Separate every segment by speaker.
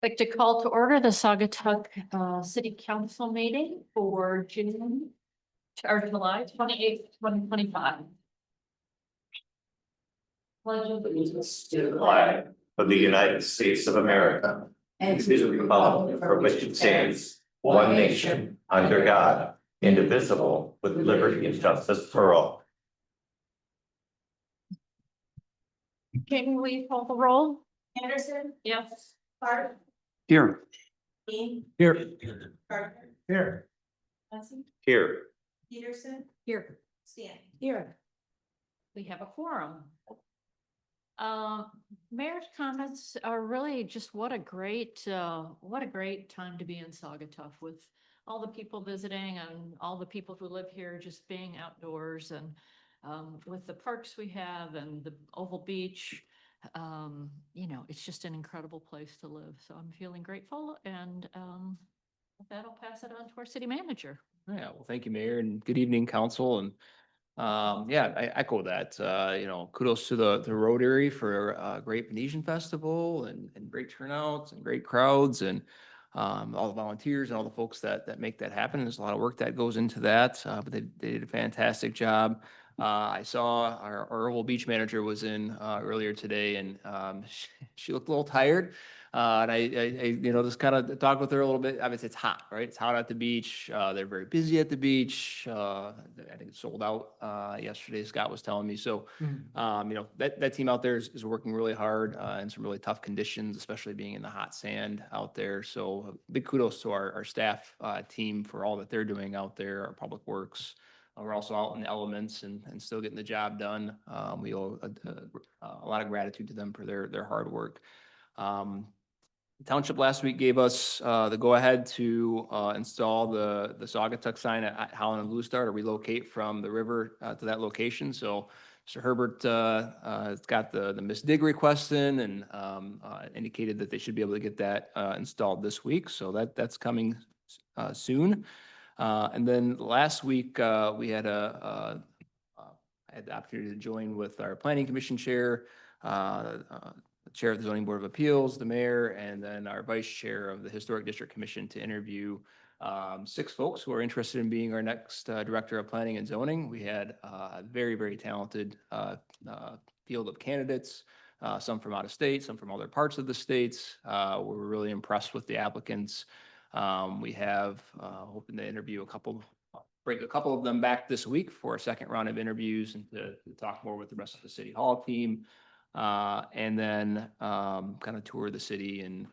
Speaker 1: Like to call to order the Saugatuck City Council meeting for June or July 28th, 2025. Pledge of allegiance
Speaker 2: To the flag of the United States of America and to the republic for which it stands, one nation, under God, indivisible, with liberty and justice for all.
Speaker 1: Can we call the roll?
Speaker 3: Anderson,
Speaker 1: Yes.
Speaker 3: Clark,
Speaker 2: Here.
Speaker 3: Dean,
Speaker 2: Here.
Speaker 3: Gardner,
Speaker 2: Here.
Speaker 3: Hudson,
Speaker 2: Here.
Speaker 3: Peterson,
Speaker 1: Here.
Speaker 3: Stan.
Speaker 1: Here. We have a quorum. Mayor's comments are really just what a great time to be in Saugatuck with all the people visiting and all the people who live here just being outdoors and with the parks we have and the Oval Beach. You know, it's just an incredible place to live. So I'm feeling grateful and with that, I'll pass it on to our city manager.
Speaker 4: Yeah, well, thank you, Mayor, and good evening, council, and yeah, I echo that. You know, kudos to the Rotary for a great Venetian Festival and great turnouts and great crowds and all the volunteers and all the folks that make that happen. There's a lot of work that goes into that, but they did a fantastic job. I saw our Oval Beach manager was in earlier today, and she looked a little tired. And I, you know, just kind of talked with her a little bit. Obviously, it's hot, right? It's hot at the beach. They're very busy at the beach. I think it sold out yesterday, Scott was telling me. So, you know, that team out there is working really hard in some really tough conditions, especially being in the hot sand out there. So big kudos to our staff team for all that they're doing out there, our public works. We're also out in the elements and still getting the job done. We owe a lot of gratitude to them for their hard work. The Township last week gave us the go-ahead to install the Saugatuck sign at Holland and Blue Star to relocate from the river to that location. So Mr. Herbert has got the Miss Dig request in and indicated that they should be able to get that installed this week. So that's coming soon. And then last week we had I had the opportunity to join with our Planning Commission chair, the chair of the Zoning Board of Appeals, the mayor, and then our vice chair of the Historic District Commission to interview 6 folks who are interested in being our next director of planning and zoning. We had a very, very talented field of candidates, some from out of state, some from other parts of the states. We're really impressed with the applicants. We have hoping to interview bring a couple of them back this week for a second round of interviews and to talk more with the rest of the city hall team. And then kind of tour the city and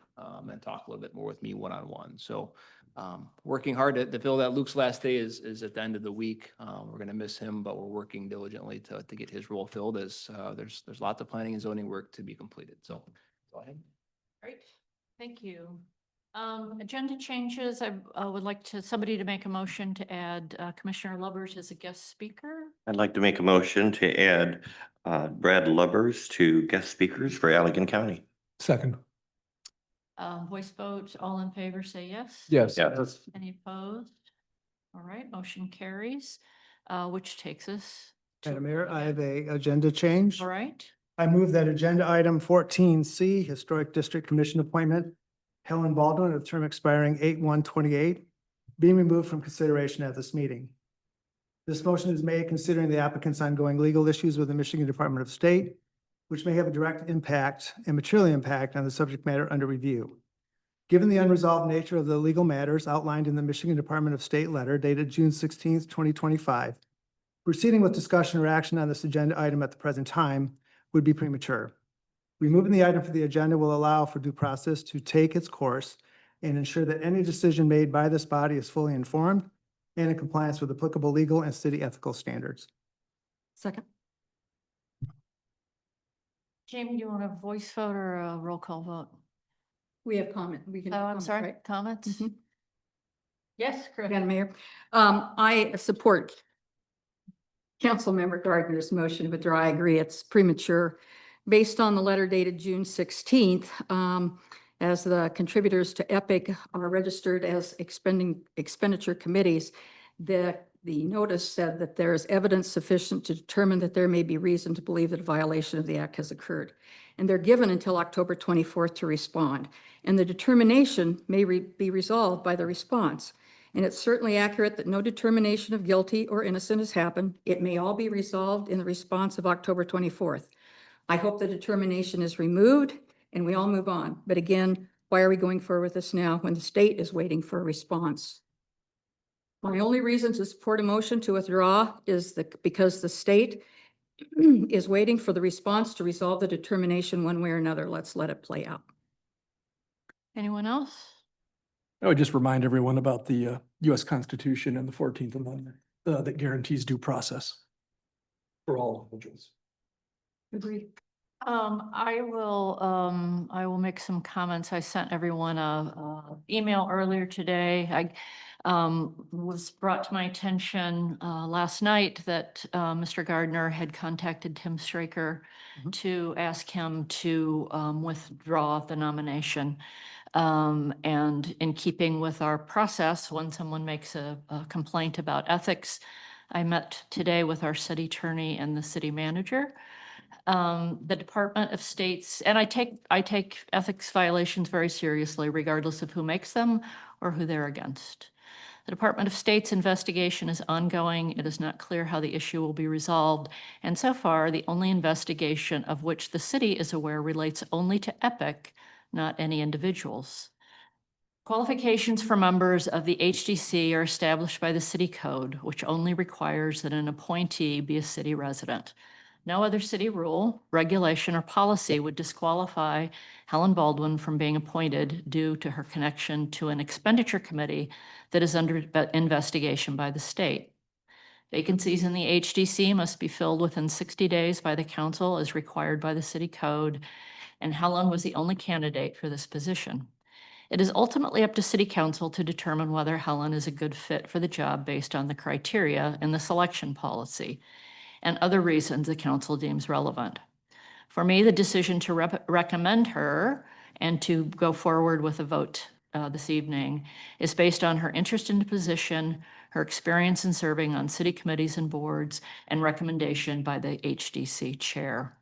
Speaker 4: talk a little bit more with me one-on-one. So working hard to fill that. Luke's last day is at the end of the week. We're going to miss him, but we're working diligently to get his role filled as there's lots of planning and zoning work to be completed. So go ahead.
Speaker 1: Great, thank you. Agenda changes. I would like somebody to make a motion to add Commissioner Lubbers as a guest speaker.
Speaker 2: I'd like to make a motion to add Brad Lubbers to guest speakers for Allegan County.
Speaker 5: Second.
Speaker 1: Voice vote, all in favor, say yes.
Speaker 5: Yes.
Speaker 2: Yes.
Speaker 1: Any opposed? All right, motion carries, which takes us to.
Speaker 5: Madam Mayor, I have a agenda change.
Speaker 1: All right,
Speaker 5: I move that agenda item 14C, Historic District Commission appointment, Helen Baldwin, of term expiring 8/1/28, being removed from consideration at this meeting. This motion is made considering the applicant's ongoing legal issues with the Michigan Department of State, which may have a direct impact and material impact on the subject matter under review. Given the unresolved nature of the legal matters outlined in the Michigan Department of State letter dated June 16th, 2025, proceeding with discussion or action on this agenda item at the present time would be premature. Removing the item from the agenda will allow for due process to take its course and ensure that any decision made by this body is fully informed and in compliance with applicable legal and city ethical standards.
Speaker 1: second. Jamie, do you want a voice vote or a roll call vote?
Speaker 6: We have comment. We can.
Speaker 1: Oh, I'm
Speaker 6: comment,
Speaker 1: sorry,
Speaker 6: right?
Speaker 1: comments?
Speaker 6: Mhm.
Speaker 1: Yes, Chris.
Speaker 6: Madam Mayor, I support Councilmember Gardner's motion, but I agree it's premature. Based on the letter dated June 16th, as the contributors to EPIC are registered as expenditure committees, the the notice said that there is evidence sufficient to determine that there may be reason to believe that a violation of the act has occurred. And they're given until October 24th to respond. And the determination may be resolved by the response. And it's certainly accurate that no determination of guilty or innocent has happened. It may all be resolved in the response of October 24th. I hope the determination is removed and we all move on. But again, why are we going forward with this now when the state is waiting for a response? My only reason to support a motion to withdraw is because the state is waiting for the response to resolve the determination one way or another. Let's let it play out.
Speaker 1: Anyone else?
Speaker 7: I would just remind everyone about the US Constitution and the 14th Amendment that guarantees due process for all individuals.
Speaker 6: Agreed.
Speaker 1: I will make some comments. I sent everyone a email earlier today. Was brought to my attention last night that Mr. Gardner had contacted Tim Straker to ask him to withdraw the nomination. And in keeping with our process, when someone makes a complaint about ethics, I met today with our city attorney and the city manager. The Department of State's, and I take ethics violations very seriously, regardless of who makes them or who they're against. The Department of State's investigation is ongoing. It is not clear how the issue will be resolved. And so far, the only investigation of which the city is aware relates only to Epic, not any individuals. Qualifications for members of the HDC are established by the city code, which only requires that an appointee be a city resident. No other city rule, regulation, or policy would disqualify Helen Baldwin from being appointed due to her connection to an expenditure committee that is under investigation by the state. Vacancies in the HDC must be filled within 60 days by the council as required by the city code, and Helen was the only candidate for this position. It is ultimately up to city council to determine whether Helen is a good fit for the job based on the criteria in the selection policy and other reasons the council deems relevant. For me, the decision to recommend her and to go forward with a vote this evening is based on her interest in the position, her experience in serving on city committees and boards, and recommendation by the HDC chair.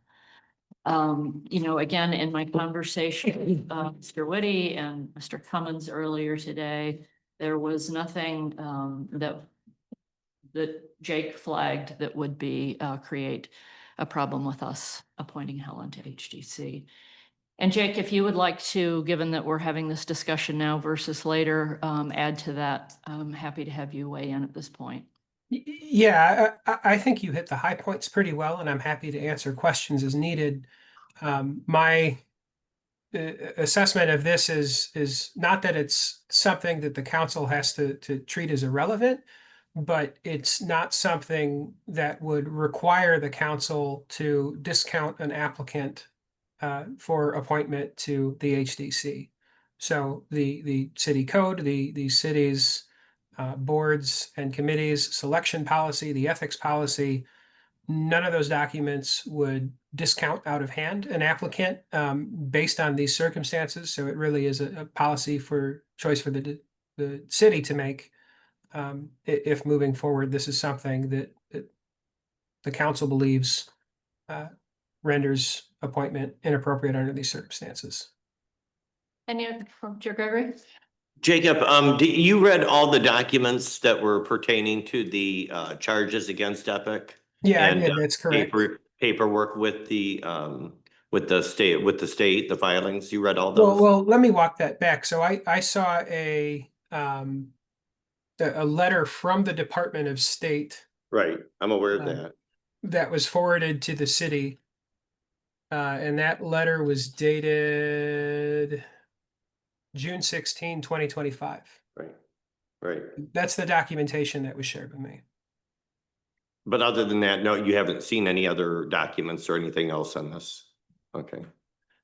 Speaker 1: Again, in my conversation with Mr. Whitty and Mr. Cummins earlier today, there was nothing that Jake flagged that would create a problem with us appointing Helen to HDC. And Jake, if you would like to, given that we're having this discussion now versus later, add to that, I'm happy to have you weigh in at this point.
Speaker 8: Yeah, I think you hit the high points pretty well, and I'm happy to answer questions as needed. My assessment of this is not that it's something that the council has to treat as irrelevant, but it's not something that would require the council to discount an applicant for appointment to the HDC. So the city code, the city's boards and committees, selection policy, the ethics policy, none of those documents would discount out of hand an applicant based on these circumstances. So it really is a policy for choice for the city to make. If moving forward, this is something that the council believes renders appointment inappropriate under these circumstances.
Speaker 1: Any other from Chair Gregory?
Speaker 2: Jacob, you read all the documents that were pertaining to the charges against Epic?
Speaker 8: Yeah,
Speaker 2: And,
Speaker 8: I did, that's correct.
Speaker 2: Paperwork with the state, the filings, you read all those?
Speaker 8: Well, let me walk that back. So I saw a letter from the Department of State
Speaker 2: Right, I'm aware of that.
Speaker 8: that was forwarded to the city. And that letter was dated June 16, 2025.
Speaker 2: Right.
Speaker 8: That's the documentation that was shared with me.
Speaker 2: But other than that, no, you haven't seen any other documents or anything else on this? Okay.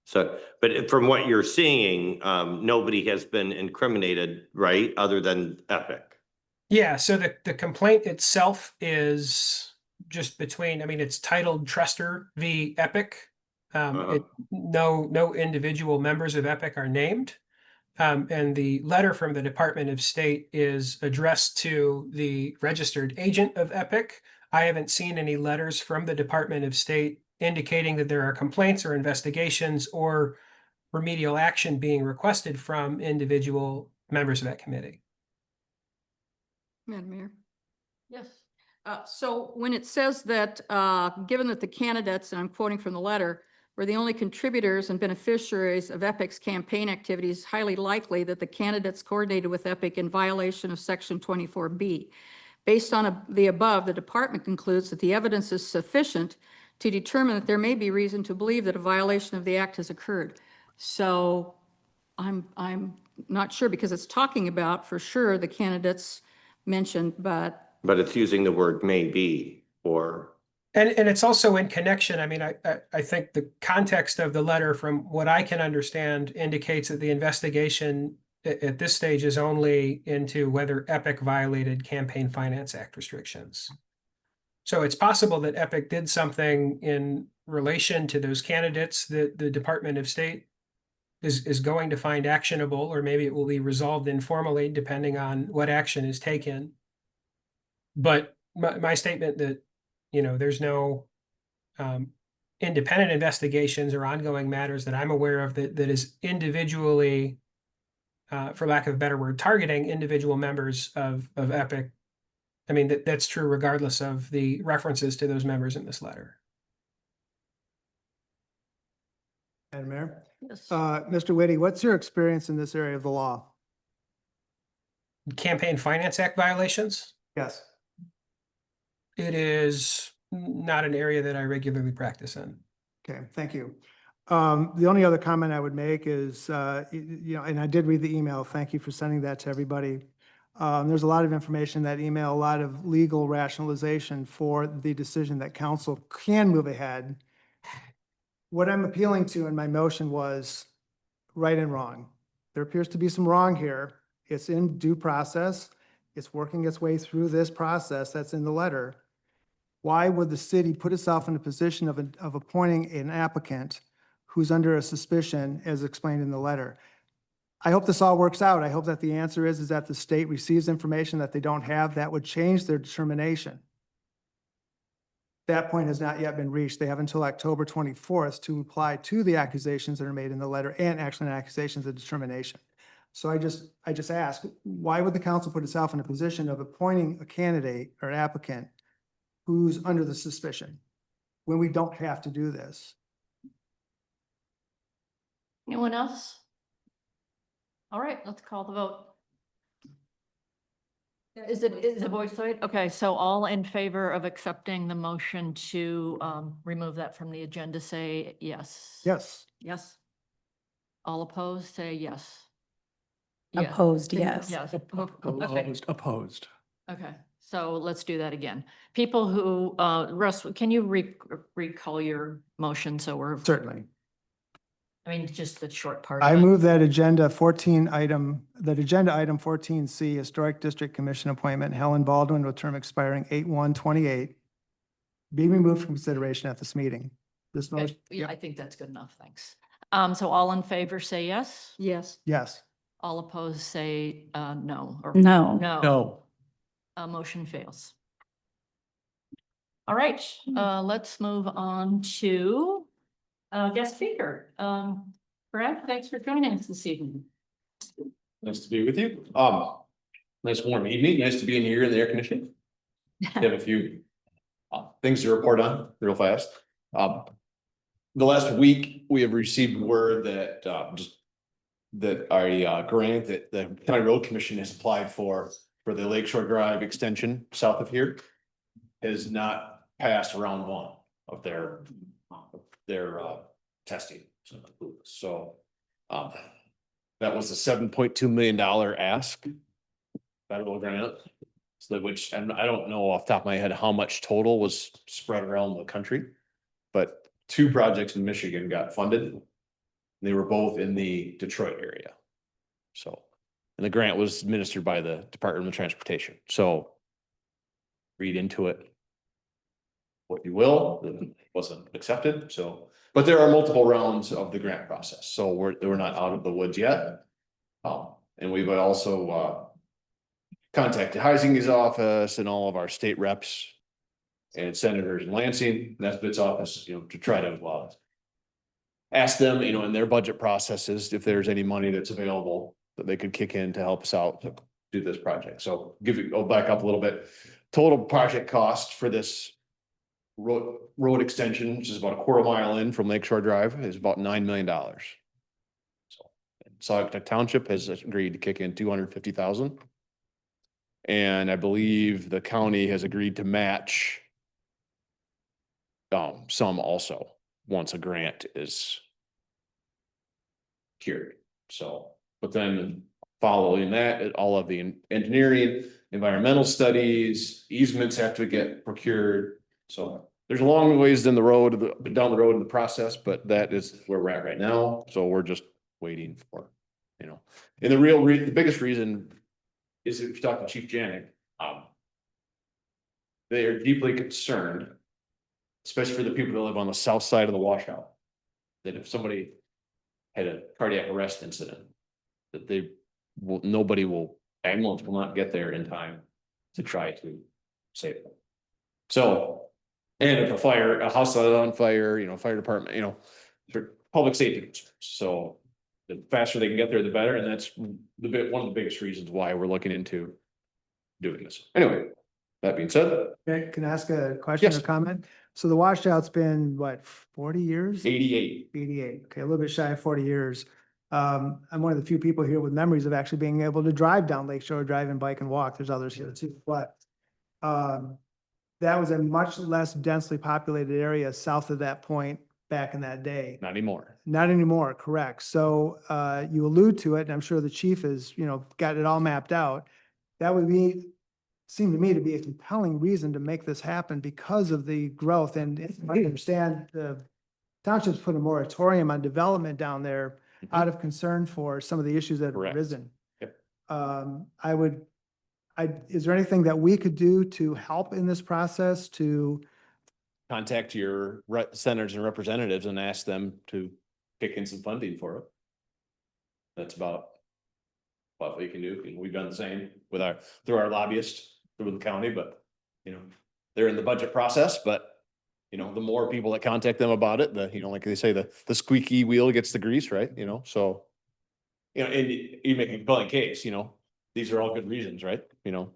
Speaker 2: So, but from what you're seeing, nobody has been incriminated, right, other than Epic? Yeah,
Speaker 8: so the complaint itself is just between, it's titled Truster v. Epic. No individual members of Epic are named. And the letter from the Department of State is addressed to the registered agent of Epic. I haven't seen any letters from the Department of State indicating that there are complaints or investigations or remedial action being requested from individual members of that committee.
Speaker 6: Madam Mayor.
Speaker 1: Yes.
Speaker 6: So when it says that, given that the candidates, and I'm quoting from the letter, were the only contributors and beneficiaries of EPIC's campaign activities, highly likely that the candidates coordinated with EPIC in violation of Section 24B. Based on the above, the department concludes that the evidence is sufficient to determine that there may be reason to believe that a violation of the act has occurred. So I'm not sure, because it's talking about for sure the candidates mentioned, but
Speaker 2: But it's using the word may be or.
Speaker 8: And it's also in connection. I mean, I think the context of the letter, from what I can understand, indicates that the investigation at this stage is only into whether Epic violated Campaign Finance Act restrictions. So it's possible that Epic did something in relation to those candidates that the Department of State is going to find actionable, or maybe it will be resolved informally depending on what action is taken. But my statement that, you know, there's no independent investigations or ongoing matters that I'm aware of that is individually, for lack of a better word, targeting individual members of Epic. I mean, that's true regardless of the references to those members in this letter.
Speaker 5: Madam Mayor.
Speaker 1: Yes.
Speaker 5: Mr. Whitty, what's your experience in this area of the law?
Speaker 8: Campaign Finance Act violations?
Speaker 5: Yes.
Speaker 8: It is not an area that I regularly practice in.
Speaker 5: Okay, thank you. The only other comment I would make is, you know, and I did read the email. Thank you for sending that to everybody. There's a lot of information in that email, a lot of legal rationalization for the decision that council can move ahead. What I'm appealing to in my motion was right and wrong. There appears to be some wrong here. It's in due process. It's working its way through this process that's in the letter. Why would the city put itself in a position of appointing an applicant who's under a suspicion, as explained in the letter? I hope this all works out. I hope that the answer is that the state receives information that they don't have that would change their determination. That point has not yet been reached. They have until October 24th to reply to the accusations that are made in the letter, and actually accusations of determination. So I just ask, why would the council put itself in a position of appointing a candidate or an applicant who's under the suspicion when we don't have to do this?
Speaker 1: Anyone else? All right, let's call the vote. Is the voice vote? Okay, so all in favor of accepting the motion to remove that from the agenda, say yes.
Speaker 5: Yes.
Speaker 6: yes.
Speaker 1: All opposed, say yes. Yeah.
Speaker 9: Opposed, yes.
Speaker 1: Yes. Okay.
Speaker 7: Opposed.
Speaker 1: Okay, so let's do that again. People who, Russ, can you recall your motion? So we're,
Speaker 5: Certainly.
Speaker 1: I mean, just the short part.
Speaker 5: I
Speaker 1: of it.
Speaker 5: move that agenda item 14C, Historic District Commission appointment, Helen Baldwin, with term expiring 8/1/28, be removed from consideration at this meeting. This
Speaker 1: Okay,
Speaker 5: motion,
Speaker 1: yeah, I think that's good enough, thanks. So all in favor, say yes.
Speaker 6: Yes.
Speaker 5: yes.
Speaker 1: All opposed, say no. Or
Speaker 9: No.
Speaker 1: No.
Speaker 7: No.
Speaker 1: Motion fails. All right, let's move on to guest speaker. Brad, thanks for joining us this evening.
Speaker 10: Nice to be with you. Nice warm evening. Nice to be in here in the air conditioning. Have a few things to report on real fast. The last week, we have received word that that our grant that the County Road Commission has applied for the Lakeshore Drive extension south of here has not passed round one of their testing. So that was a $7.2 million ask. Federal grant. So which, and I don't know off the top of my head how much total was spread around the country. But 2 projects in Michigan got funded. They were both in the Detroit area. So, and the grant was administered by the Department of Transportation. So read into it what you will. It wasn't accepted. So, but there are multiple rounds of the grant process. So we're not out of the woods yet. And we've also contacted Heising's office and all of our state reps and senators in Lansing, Nesbitt's office, you know, to try to ask them, you know, in their budget processes, if there's any money that's available that they could kick in to help us out to do this project. So go back up a little bit. Total project cost for this road extension, which is about a quarter mile in from Lakeshore Drive, is about $9 million. So Sagatuck Township has agreed to kick in 250,000. And I believe the county has agreed to match some also, once a grant is cured. So, but then following that, all of the engineering, environmental studies, easements have to get procured. So there's a long ways down the road in the process, but that is where we're at right now. So we're just waiting for, you know, and the biggest reason is if you talk to Chief Janik, they are deeply concerned, especially for the people that live on the south side of the washout, that if somebody had a cardiac arrest incident, that ambulance will not get there in time to try to save them. So, and if a house is on fire, you know, fire department, you know, for public safety concerns. So the faster they can get there, the better. And that's one of the biggest reasons why we're looking into doing this. Anyway, that being said,
Speaker 5: Okay, can I ask a question or
Speaker 10: Yes.
Speaker 5: comment? So the washout's been what, 40 years?
Speaker 10: 88.
Speaker 5: 88, okay, a little bit shy of 40 years. I'm one of the few people here with memories of actually being able to drive down Lakeshore Drive and bike and walk. There's others here too, but that was a much less densely populated area south of that point back in that day.
Speaker 10: Not anymore.
Speaker 5: Not anymore, correct. So you allude to it, and I'm sure the chief is, you know, got it all mapped out. That would seem to me to be a compelling reason to make this happen because of the growth. And I understand the township's put a moratorium on development down there out of concern for some of the issues that have
Speaker 10: Correct.
Speaker 5: arisen.
Speaker 10: Yep.
Speaker 5: Is there anything that we could do to help in this process to,
Speaker 10: Contact your senators and representatives and ask them to kick in some funding for it. That's about what we can do. And we've done the same through our lobbyists through the county, but you know, they're in the budget process, but you know, the more people that contact them about it, you know, like they say, the squeaky wheel gets the grease, right? You know, so, you know, and you make a compelling case, you know, these are all good reasons, right? You know,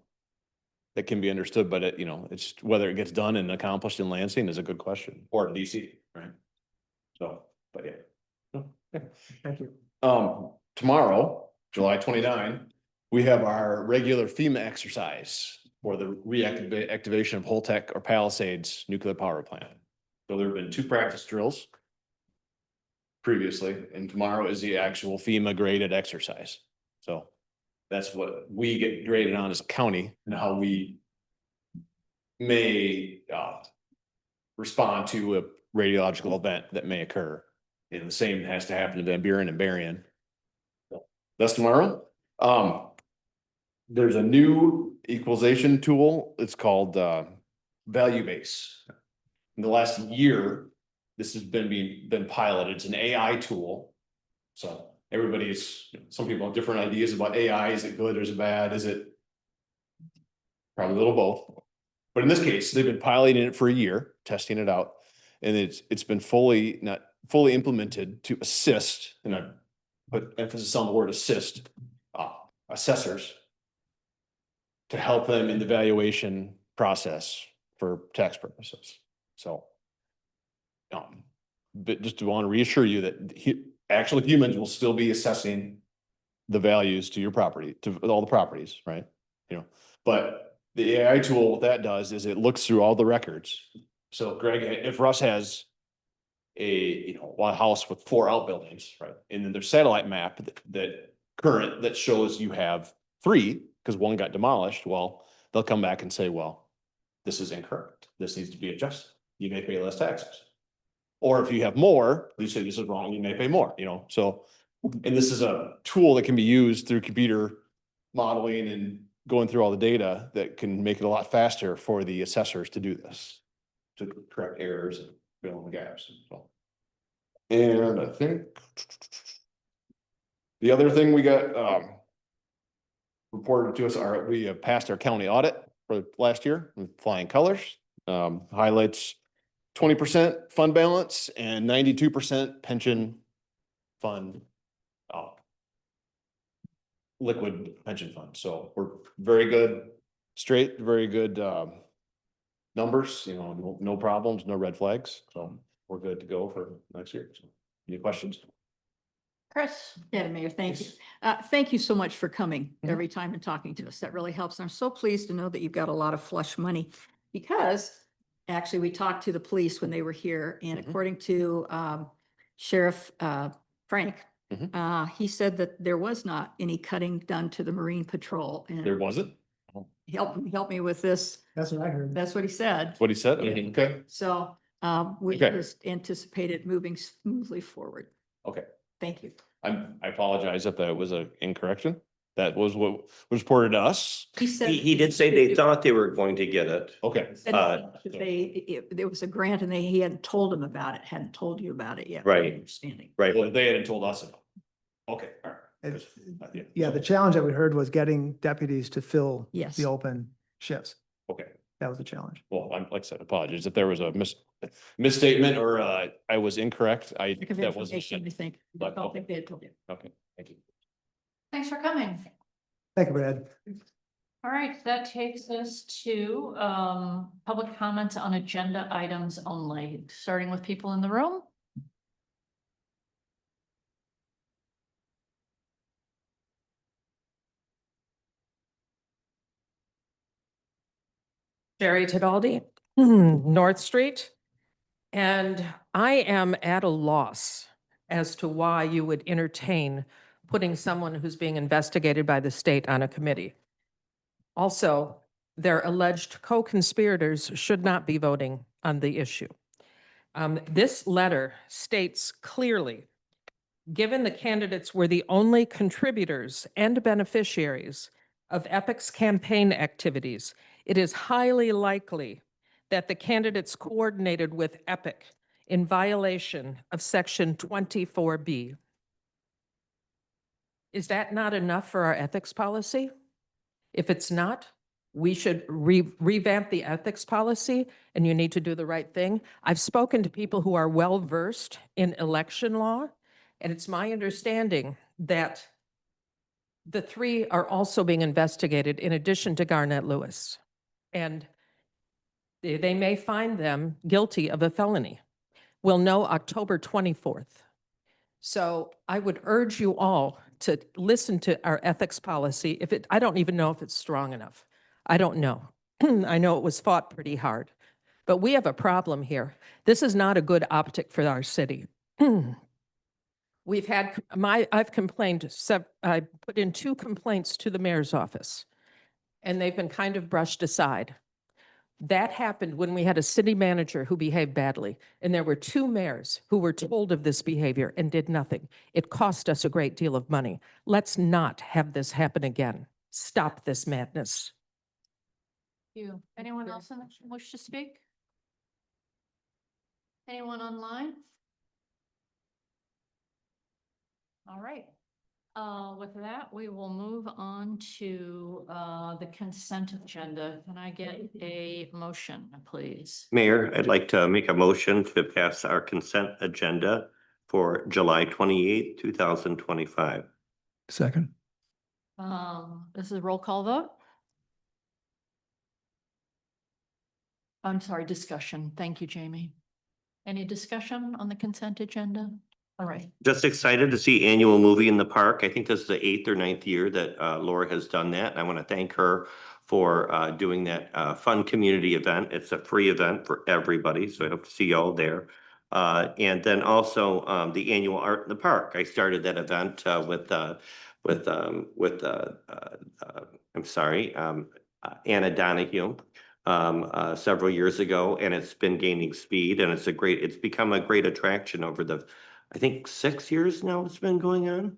Speaker 10: that can be understood, but you know, it's whether it gets done and accomplished in Lansing is a good question, or in DC, right? So, but yeah. No, yeah.
Speaker 5: thank you.
Speaker 10: Tomorrow, July 29, we have our regular FEMA exercise for the reactivation of Holtec or Palisades nuclear power plant. So there have been 2 practice drills previously, and tomorrow is the actual FEMA graded exercise. So that's what we get graded on as a county and how we may respond to a radiological event that may occur. And the same has to happen to Van Buren and Berrien. So that's tomorrow. There's a new equalization tool. It's called Value Base. In the last year, this has been piloted. It's an AI tool. So some people have different ideas about AI. Is it good or is it bad? Is it probably a little both? But in this case, they've been piloting it for a year, testing it out, and it's been fully implemented to assist, and I put emphasis on the word assist, assessors to help them in the valuation process for tax purposes. So, but just want to reassure you that actual humans will still be assessing the values to your property, to all the properties, right? You know, but the AI tool, what that does is it looks through all the records. So Greg, if Russ has a house with 4 outbuildings, right? And then there's satellite map that shows you have 3 because 1 got demolished. Well, they'll come back and say, well, this is incorrect. This needs to be adjusted. You may pay less taxes. Or if you have more, you say this is wrong, you may pay more, you know? So, and this is a tool that can be used through computer modeling and going through all the data that can make it a lot faster for the assessors to do this, to correct errors and fill in the gaps. So, and I think the other thing we got, reported to us, we have passed our county audit for last year with flying colors. Highlights 20% fund balance and 92% pension fund. Liquid pension fund. So we're very good, very good, numbers, no problems, no red flags. So we're good to go for next year. So, any questions?
Speaker 1: Chris?
Speaker 6: Madam Mayor, thank you. Thank you so much for coming
Speaker 10: Mhm.
Speaker 6: every time and talking to us. That really helps. I'm so pleased to know that you've got a lot of flush money because actually we talked to the police when they were here and
Speaker 10: Mhm.
Speaker 6: according to Sheriff Frank,
Speaker 10: Mhm.
Speaker 6: he said that there was not any cutting done to the Marine Patrol.
Speaker 10: There
Speaker 6: And
Speaker 10: wasn't?
Speaker 6: help me with this.
Speaker 5: That's what I heard.
Speaker 6: That's what he said.
Speaker 10: What he said?
Speaker 6: Yeah.
Speaker 10: Okay,
Speaker 6: So we
Speaker 10: Okay.
Speaker 6: just anticipated moving smoothly forward.
Speaker 10: okay.
Speaker 6: Thank you.
Speaker 10: I apologize if that was a incorrection. That was what was reported to us.
Speaker 6: He said.
Speaker 2: He did say they thought they were going to get it.
Speaker 10: Okay.
Speaker 6: Said that there was a grant and he hadn't told him about it, hadn't told you about it yet. my
Speaker 2: Right.
Speaker 6: Understanding.
Speaker 2: Right.
Speaker 10: Well, they hadn't told us. Okay, all right.
Speaker 5: It's-
Speaker 10: Good.
Speaker 5: Yeah, the challenge that we heard was getting deputies to fill
Speaker 6: Yes.
Speaker 5: the open shifts.
Speaker 10: Okay.
Speaker 5: That was the challenge.
Speaker 10: Well, like I said, apologies if there was a misstatement or I was incorrect.
Speaker 6: Lack of
Speaker 10: That wasn't.
Speaker 6: information, I think. I
Speaker 10: But,
Speaker 6: don't think they had told you.
Speaker 10: Okay, thank you.
Speaker 1: Thanks for coming.
Speaker 5: Thank you, Brad.
Speaker 1: All right, that takes us to public comments on agenda items only, starting with people in the room.
Speaker 9: Jerry Tedaldi, North Street. And I am at a loss as to why you would entertain putting someone who's being investigated by the state on a committee. Also, their alleged co-conspirators should not be voting on the issue. This letter states clearly, given the candidates were the only contributors and beneficiaries of EPIC's campaign activities, it is highly likely that the candidates coordinated with EPIC in violation of Section 24B. Is that not enough for our ethics policy? If it's not, we should revamp the ethics policy, and you need to do the right thing. I've spoken to people who are well-versed in election law, and it's my understanding that the three are also being investigated in addition to Garnett Lewis. And they may find them guilty of a felony. We'll know October 24th. So I would urge you all to listen to our ethics policy. I don't even know if it's strong enough. I don't know. I know it was fought pretty hard, but we have a problem here. This is not a good optic for our city. I've complained, I put in 2 complaints to the mayor's office, and they've been kind of brushed aside. That happened when we had a city manager who behaved badly, and there were 2 mayors who were told of this behavior and did nothing. It cost us a great deal of money. Let's not have this happen again. Stop this madness.
Speaker 1: You, anyone else wish to speak? Anyone online? All right. With that, we will move on to the consent agenda. Can I get a motion, please?
Speaker 2: Mayor, I'd like to make a motion to pass our consent agenda for July 28th, 2025.
Speaker 7: Second.
Speaker 1: This is a roll call vote. I'm sorry, discussion. Thank you, Jamie. Any discussion on the consent agenda? All right.
Speaker 2: Just excited to see annual movie in the park. I think this is the 8th or 9th year that Laura has done that. And I want to thank her for doing that fun community event. It's a free event for everybody, so I hope to see you all there. And then also the annual Art in the Park. I started that event Anna Donahue several years ago, and it's been gaining speed, and it's become a great attraction over the, I think, 6 years now it's been going on.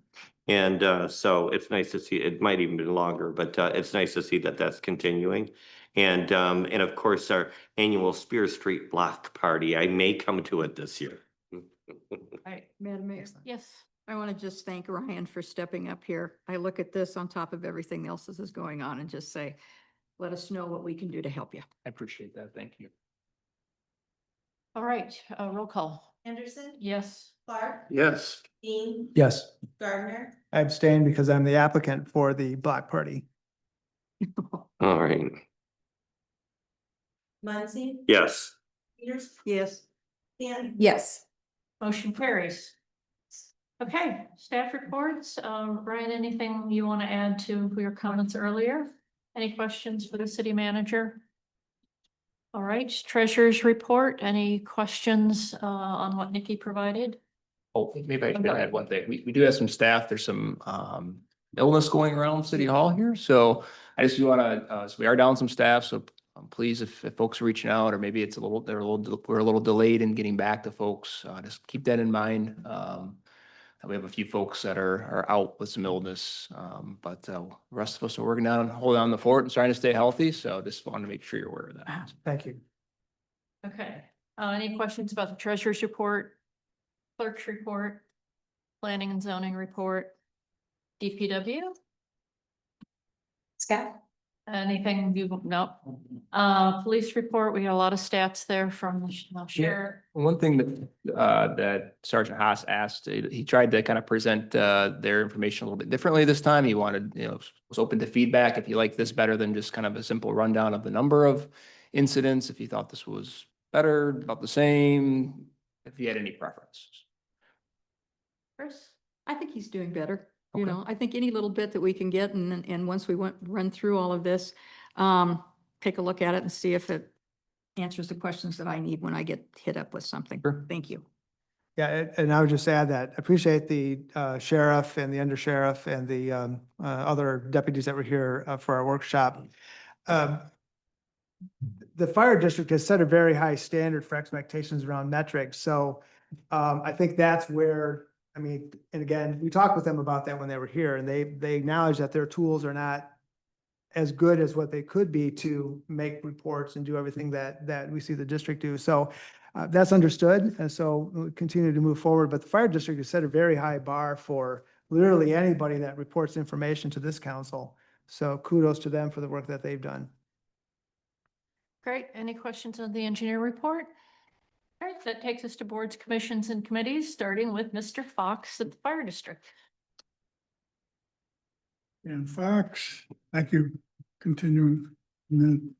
Speaker 2: And so it's nice to see, it might even be longer, but it's nice to see that that's continuing. And of course, our annual Spear Street Block Party, I may come to it this year.
Speaker 1: Right.
Speaker 6: Madam Mayor.
Speaker 1: Yes.
Speaker 6: I want to just thank Ryan for stepping up here. I look at this on top of everything else that is going on and just say, let us know what we can do to help you.
Speaker 4: I appreciate that. Thank you.
Speaker 1: All right, roll call.
Speaker 3: Anderson,
Speaker 1: Yes.
Speaker 3: Clark,
Speaker 10: Yes.
Speaker 3: Dean,
Speaker 5: Yes.
Speaker 3: Gardner,
Speaker 5: I abstain because I'm the applicant for the block party.
Speaker 2: All right.
Speaker 3: Muncy,
Speaker 2: Yes.
Speaker 3: Peterson,
Speaker 6: Yes.
Speaker 3: Dan.
Speaker 6: Yes.
Speaker 1: Motion carries. Okay, staff reports. Brian, anything you want to add to your comments earlier? Any questions for the city manager? All right, treasurer's report. Any questions on what Nikki provided?
Speaker 4: Oh, maybe I should
Speaker 1: Okay.
Speaker 4: add one thing. We do have some staff. There's some illness going around City Hall here. So I just want to, so we are down some staff. So please, if folks are reaching out, or maybe it's we're a little delayed in getting back to folks, just keep that in mind. We have a few folks that are out with some illness, but the rest of us are working on, holding on the fort and trying to stay healthy. So just want to make sure you're aware of that.
Speaker 5: Thank you.
Speaker 1: Okay, any questions about the treasurer's report, clerk's report, planning and zoning report, DPW?
Speaker 3: Scott?
Speaker 1: Anything you, no. Police report, we got a lot of stats there from the sheriff.
Speaker 4: One thing that Sergeant Haas asked, he tried to kind of present their information a little bit differently this time. He wanted, was open to feedback if you like this better than just kind of a simple rundown of the number of incidents, if you thought this was better, about the same, if you had any preference.
Speaker 1: Chris?
Speaker 6: I think he's doing better. You
Speaker 4: Okay.
Speaker 6: know, I think any little bit that we can get and once we run through all of this, take a look at it and see if it answers the questions that I need when I get hit up with something.
Speaker 4: Sure.
Speaker 6: Thank you.
Speaker 5: Yeah, and I would just add that I appreciate the sheriff and the undersheriff and the other deputies that were here for our workshop. The fire district has set a very high standard for expectations around metrics. So I think that's where, I mean, and again, we talked with them about that when they were here, and they acknowledge that their tools are not as good as what they could be to make reports and do everything that we see the district do. So that's understood, and so we'll continue to move forward. But the fire district has set a very high bar for literally anybody that reports information to this council. So kudos to them for the work that they've done.
Speaker 1: Great. Any questions on the engineer report? All right, that takes us to boards, commissions, and committees, starting with Mr. Fox at the fire district.
Speaker 11: And Fox, thank you. Continuing in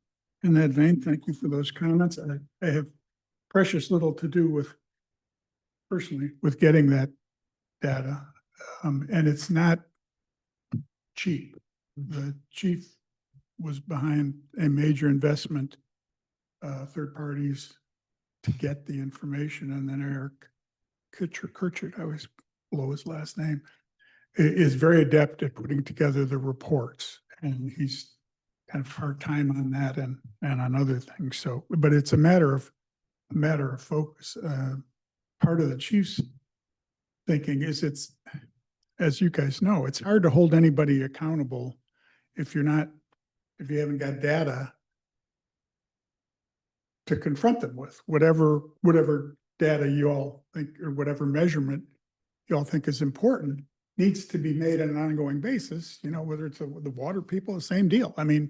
Speaker 11: that vein, thank you for those comments. I have precious little to do with personally with getting that data. And it's not cheap. The chief was behind a major investment, third parties to get the information, and then Eric Kirchert, I always blow his last name, is very adept at putting together the reports, and he's kind of hard time on that and on other things. So, but it's a matter of focus. Part of the chief's thinking is it's, as you guys know, it's hard to hold anybody accountable if you haven't got data to confront them with, whatever data you all think, or whatever measurement you all think is important, needs to be made on an ongoing basis, whether it's the water people, the same deal. I mean,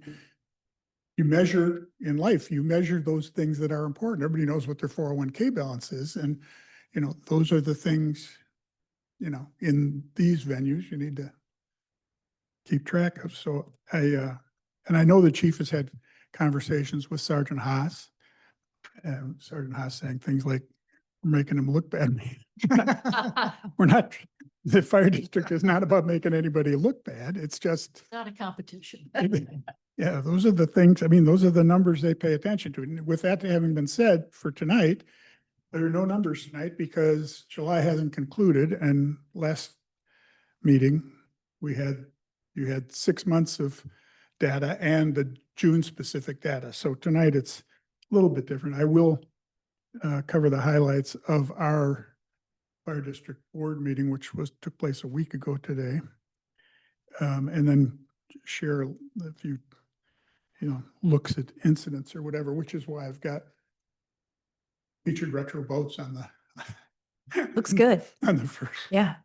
Speaker 11: you measure in life, you measure those things that are important. Everybody knows what their 401k balance is. And, those are the things, in these venues you need to keep track of. So and I know the chief has had conversations with Sergeant Haas. Sergeant Haas saying things like, we're making him look bad. We're not, the fire district is not about making anybody look bad. It's just,
Speaker 1: Not a competition.
Speaker 11: yeah, those are the things, those are the numbers they pay attention to. And with that having been said, for tonight, there are no numbers tonight because July hasn't concluded, and last meeting, you had 6 months of data and the June specific data. So tonight it's a little bit different. I will cover the highlights of our fire district board meeting, which took place a week ago today. And then share a few, looks at incidents or whatever, which is why I've got featured retro boats on
Speaker 12: Looks good.
Speaker 11: On the first.
Speaker 12: Yeah.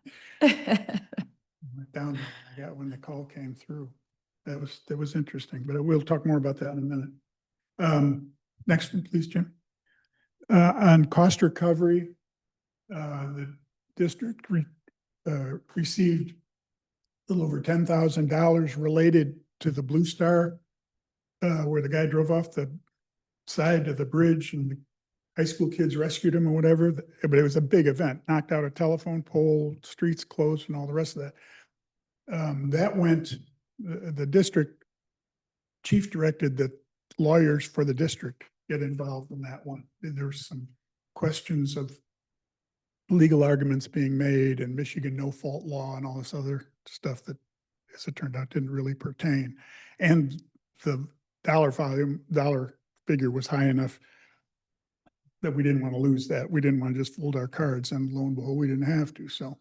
Speaker 11: Went down there. I got when the call came through. That was interesting, but we'll talk more about that in a minute. Next one, please, Jim. On cost recovery, the district received a little over $10,000 related to the Blue Star, where the guy drove off the side of the bridge and the high school kids rescued him or whatever. But it was a big event, knocked out a telephone pole, streets closed and all the rest of that. That went, the district chief directed that lawyers for the district get involved in that one. There were some questions of legal arguments being made and Michigan no fault law and all this other stuff that, as it turned out, didn't really pertain. And the dollar figure was high enough that we didn't want to lose that. We didn't want to just fold our cards, and lo and behold, we didn't have to. So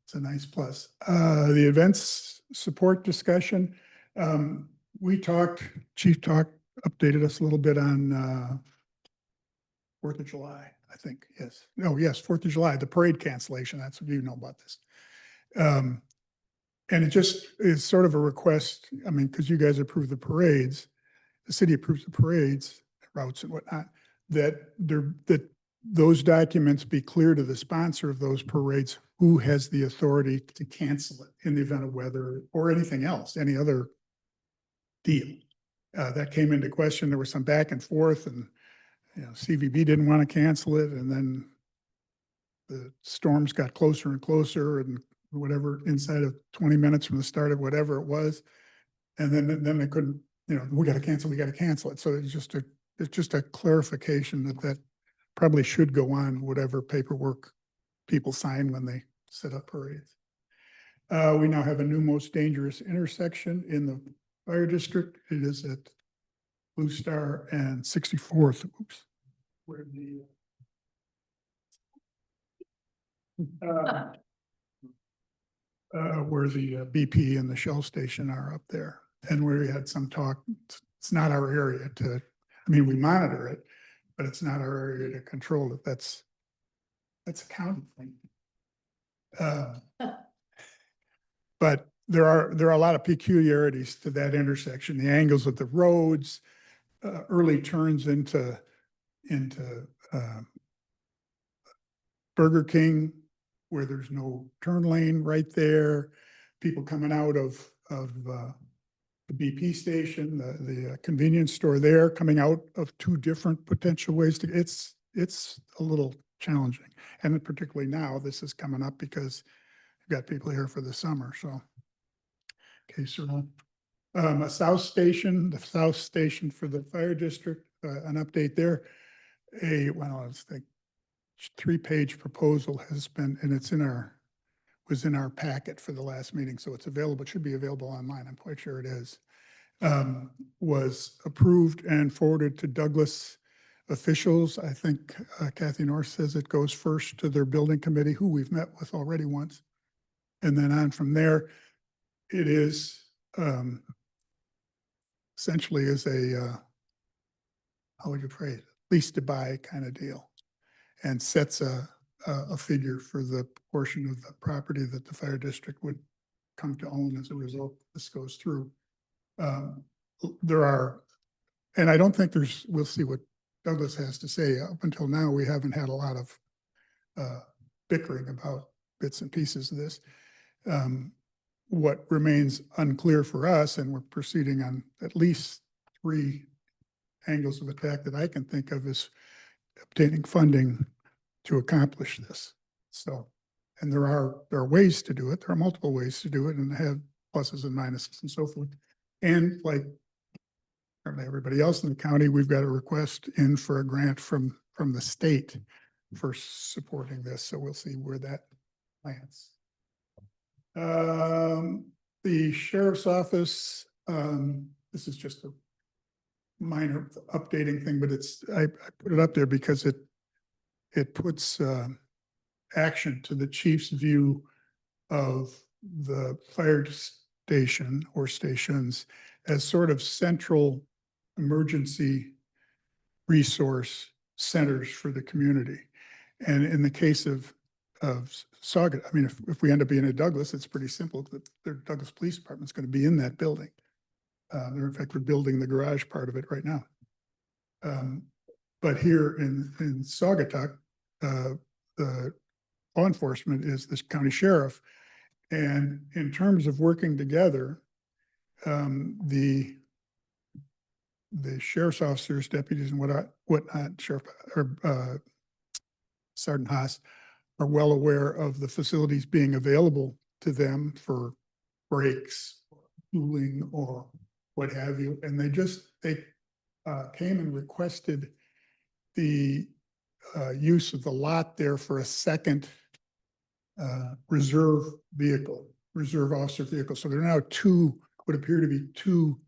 Speaker 11: it's a nice plus. The events support discussion. Chief updated us a little bit on 4th of July, I think. Yes. Oh, yes, 4th of July, the parade cancellation. That's what you know about this. And it just is sort of a request. I mean, because you guys approve the parades, the city approves the parades, routes and whatnot, that those documents be clear to the sponsor of those parades who has the authority to cancel it in the event of weather or anything else, any other deal. That came into question. There was some back and forth, and CVB didn't want to cancel it, and then the storms got closer and closer, and whatever, inside of 20 minutes from the start of whatever it was, and then they couldn't. We got to cancel it. So it's just a clarification that probably should go on whatever paperwork people sign when they set up parades. We now have a new most dangerous intersection in the fire district. It is at Blue Star and 64th. Oops. Where the BP and the Shell station are up there. And we had some talk, it's not our area we monitor it, but it's not our area to control it. That's a county thing. But there are a lot of peculiarities to that intersection, the angles of the roads, early turns into Burger King, where there's no turn lane right there, people coming out of the BP station, the convenience store there, coming out of two different potential ways to, it's a little challenging. And particularly now, this is coming up because you've got people here for the summer, so. Okay, so the south station for the fire district, an update there. It's the 3-page proposal has been, and was in our packet for the last meeting, so it's available. It should be available online. I'm quite sure it is. Was approved and forwarded to Douglas officials. I think Kathy North says it goes first to their building committee, who we've met with already once. And then on from there, it is essentially is a, how would you phrase it? Lease to buy kind of deal, and sets a figure for the portion of the property that the fire district would come to own as a result. This goes through. There are, and I don't think we'll see what Douglas has to say. Up until now, we haven't had a lot of bickering about bits and pieces of this. What remains unclear for us, and we're proceeding on at least 3 angles of attack that I can think of, is obtaining funding to accomplish this. So, and there are ways to do it. There are multiple ways to do it, and have pluses and minuses and so forth. And like everybody else in the county, we've got a request in for a grant from the state for supporting this. So we'll see where that lands. The sheriff's office, this is just a minor updating thing, but I put it up there because it puts action to the chief's view of the fire station or stations as sort of central emergency resource centers for the community. And in the case of Saugus. I mean, if we end up being at Douglas, it's pretty simple. The Douglas Police Department's going to be in that building. They're in fact, we're building the garage part of it right now. But here in Saugatuck, the law enforcement is this county sheriff. And in terms of working together, the sheriff's officers, deputies and whatnot, Sheriff or Sergeant Haas are well aware of the facilities being available to them for breaks, cooling or what have you. And they came and requested the use of the lot there for a second reserve officer vehicle. So there are now would appear to be two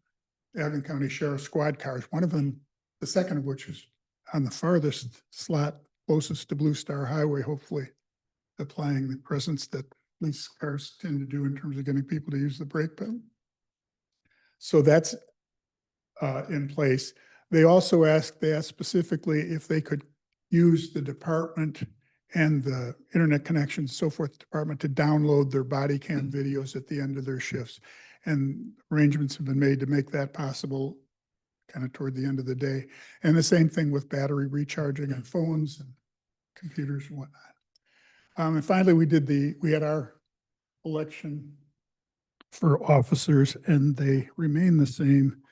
Speaker 11: Allegan County Sheriff Squad cars. One of them, the second of which is on the farthest slot closest to Blue Star Highway, hopefully applying the presence that police cars tend to do in terms of getting people to use the brake pedal. So that's in place. They also asked specifically if they could use the department and the internet connections, so forth, department to download their body cam videos at the end of their shifts. And arrangements have been made to make that possible kind of toward the end of the day. And the same thing with battery recharging and phones and computers and whatnot. And finally, we had our election for officers, and they remain the same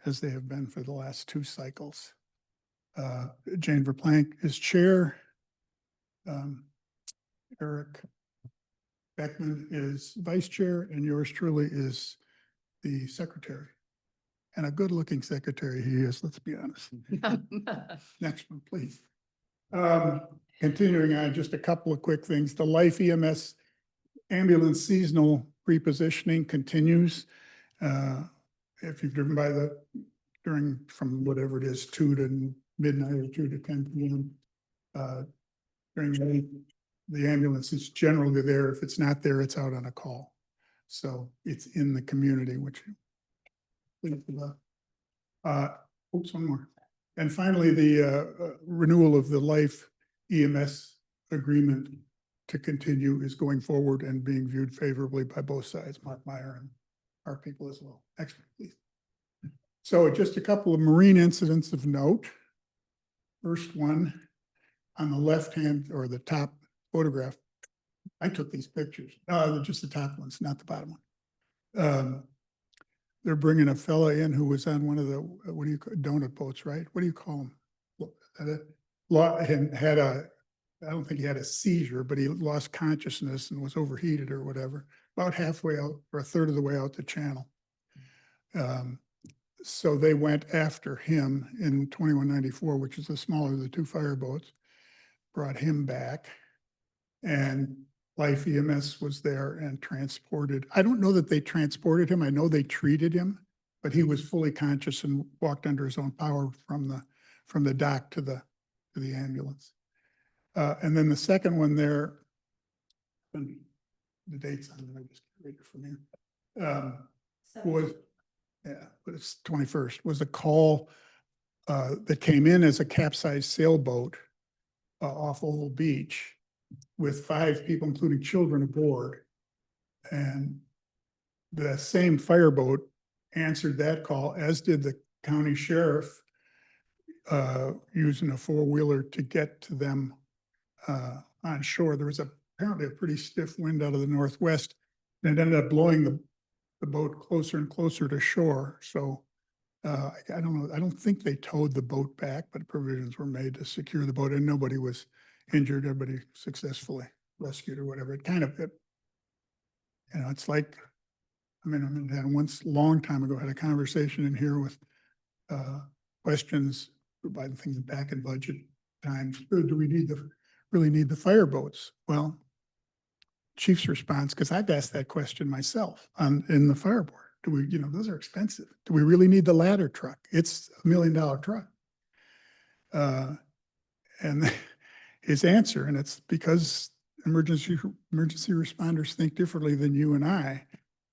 Speaker 11: as they have been for the last two cycles. Jane Verplank is chair. Eric Beckman is vice chair, and yours truly is the secretary. And a good-looking secretary he is, let's be honest. Next one, please. Continuing on, just a couple of quick things. The Life EMS ambulance seasonal repositioning continues. If you've driven by from whatever it is, 2 to midnight or 2 to 10 p.m. During the ambulance is generally there. If it's not there, it's out on a call. So it's in the community, which oops, one more. And finally, the renewal of the Life EMS agreement to continue is going forward and being viewed favorably by both sides, Mark Meyer and our people as well. Next one, please. So just a couple of marine incidents of note. First one on the left hand or the top photograph. I took these pictures, just the top ones, not the bottom one. They're bringing a fella in who was on one of the, what do you call donut boats, right? What do you call them? I don't think he had a seizure, but he lost consciousness and was overheated or whatever, about halfway out or a third of the way out the channel. So they went after him in 2194, which is the smaller of the two fireboats, brought him back, and Life EMS was there and transported. I don't know that they transported him. I know they treated him, but he was fully conscious and walked under his own power from the dock to the ambulance. And then the second one there, and the dates on it, I just read it from here. Was, but it's 21st, was a call that came in as a capsized sailboat off Oval Beach with 5 people, including children aboard. And the same fireboat answered that call, as did the county sheriff, using a 4-wheeler to get to them on shore. There was apparently a pretty stiff wind out of the northwest, and it ended up blowing the boat closer and closer to shore. So I don't know. I don't think they towed the boat back, but provisions were made to secure the boat, and nobody was injured. Everybody successfully rescued or whatever. It kind of, it's like, I had once a long time ago, had a conversation in here with questions by the things back in budget times. Do we really need the fireboats? Well, chief's response, because I've asked that question myself in the fire board. Do we, those are expensive. Do we really need the ladder truck? It's $1 million truck. And his answer, and it's because emergency responders think differently than you and I,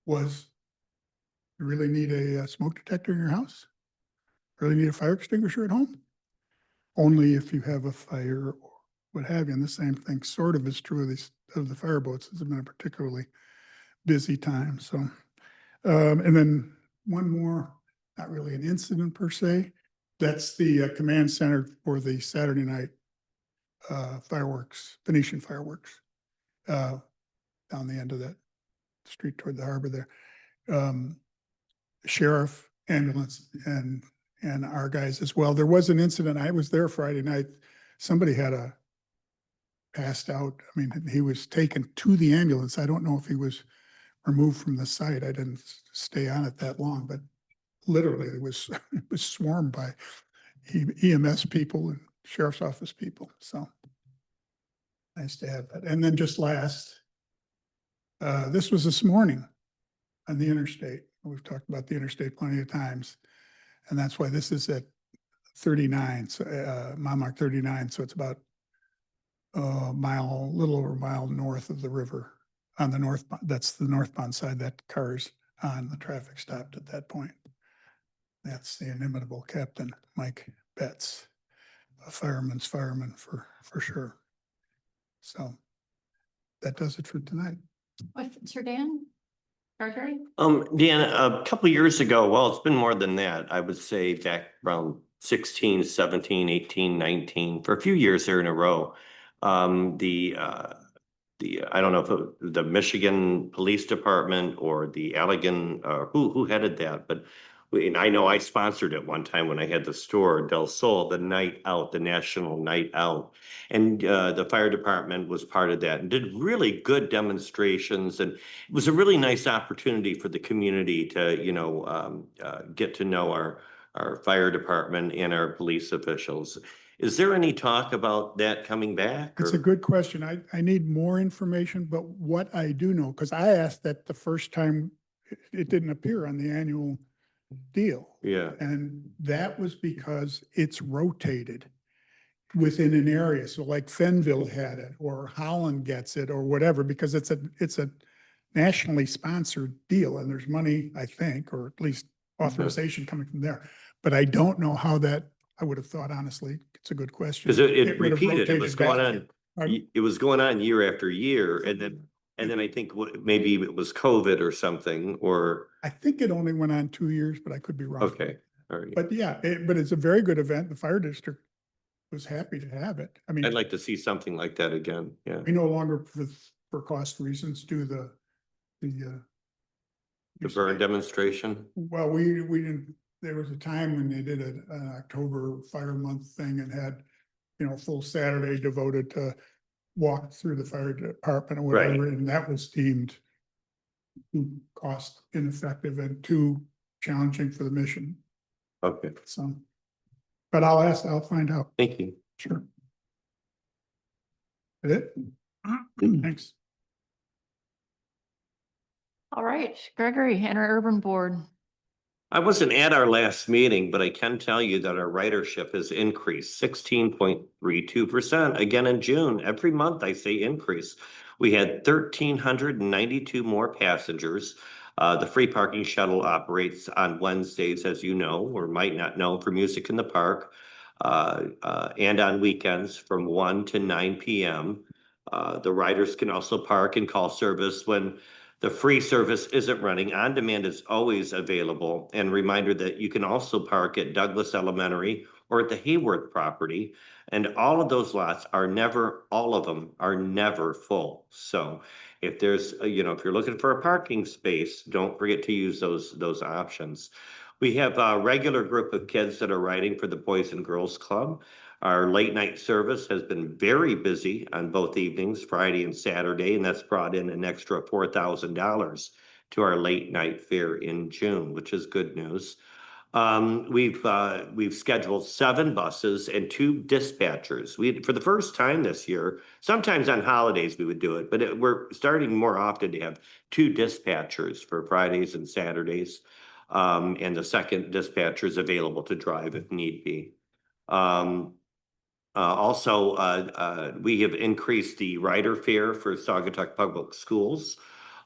Speaker 11: was, you really need a smoke detector in your house? Really need a fire extinguisher at home? Only if you have a fire what have you. And the same thing sort of is true of these, of the fireboats. It's been a particularly busy time, so. And then one more, not really an incident per se. That's the command center for the Saturday night fireworks, Venetian fireworks, down the end of that street toward the harbor there. Sheriff, ambulance, and our guys as well. There was an incident. I was there Friday night. Somebody had passed out. I mean, he was taken to the ambulance. I don't know if he was removed from the site. I didn't stay on it that long, but literally it was swarmed by EMS people and sheriff's office people. So nice to have that. And then just last, this was this morning on the interstate. We've talked about the interstate plenty of times. And that's why this is at 39, so mile mark 39. So it's about a little over a mile north of the river on the north. That's the northbound side that car's on. The traffic stopped at that point. That's the inimitable Captain Mike Betts, a fireman's fireman for sure. So that does it for tonight.
Speaker 1: Questions for Dan? Gregory?
Speaker 2: Dan, a couple of years ago, well, it's been more than that. I would say back around 16, 17, 18, 19, for a few years there in a row. I don't know if the Michigan Police Department or the Allegan, who headed that, but and I know I sponsored it one time when I had the store, Del Sol, the night out, the national night out. And the fire department was part of that and did really good demonstrations. And it was a really nice opportunity for the community to, get to know our fire department and our police officials. Is there any talk about that coming back?
Speaker 11: It's a good question. I need more information, but what I do know, because I asked that the first time it didn't appear on the annual deal.
Speaker 2: Yeah.
Speaker 11: And that was because it's rotated within an area. So like Fenville had it, or Holland gets it, or whatever, because it's a nationally sponsored deal, and there's money, I think, or at least authorization coming from there. But I don't know how that, I would have thought, honestly, it's a good question.
Speaker 2: Because it
Speaker 11: would have
Speaker 2: repeated, it was
Speaker 11: rotated
Speaker 2: going
Speaker 11: back.
Speaker 2: on,
Speaker 11: Pardon?
Speaker 2: it was going on year after year, and then I think maybe it was COVID or something, or,
Speaker 11: I think it only went on 2 years, but I could be wrong.
Speaker 2: okay, all right.
Speaker 11: But yeah, but it's a very good event. The fire district was happy to have it. I mean,
Speaker 2: I'd like to see something like that again, yeah.
Speaker 11: we no longer, for cost reasons, do the
Speaker 2: burn demonstration?
Speaker 11: Well, we didn't, there was a time when they did an October Fire Month thing and had, full Saturday devoted to walk through the fire department or whatever,
Speaker 2: Right.
Speaker 11: and that was deemed too cost ineffective and too challenging for the mission.
Speaker 2: Okay,
Speaker 11: So, but I'll find out.
Speaker 2: thank you.
Speaker 11: Sure. That it? Thanks.
Speaker 1: All right, Gregory, and our urban board.
Speaker 2: I wasn't at our last meeting, but I can tell you that our ridership has increased 16.32% again in June. Every month I say increase. We had 1,392 more passengers. The free parking shuttle operates on Wednesdays, as you know, or might not know, for Music in the Park, and on weekends from 1 to 9 p.m. The riders can also park and call service when the free service isn't running. On demand is always available. And reminder that you can also park at Douglas Elementary or at the Hayworth property. And all of those lots are never, all of them are never full. So if there's, if you're looking for a parking space, don't forget to use those options. We have a regular group of kids that are riding for the Boys and Girls Club. Our late night service has been very busy on both evenings, Friday and Saturday, and that's brought in an extra $4,000 to our late night fare in June, which is good news. We've scheduled 7 buses and 2 dispatchers. For the first time this year, sometimes on holidays we would do it, but we're starting more often to have 2 dispatchers for Fridays and Saturdays. And the second dispatcher is available to drive if need be. Also, we have increased the rider fare for Saugatuck Public Schools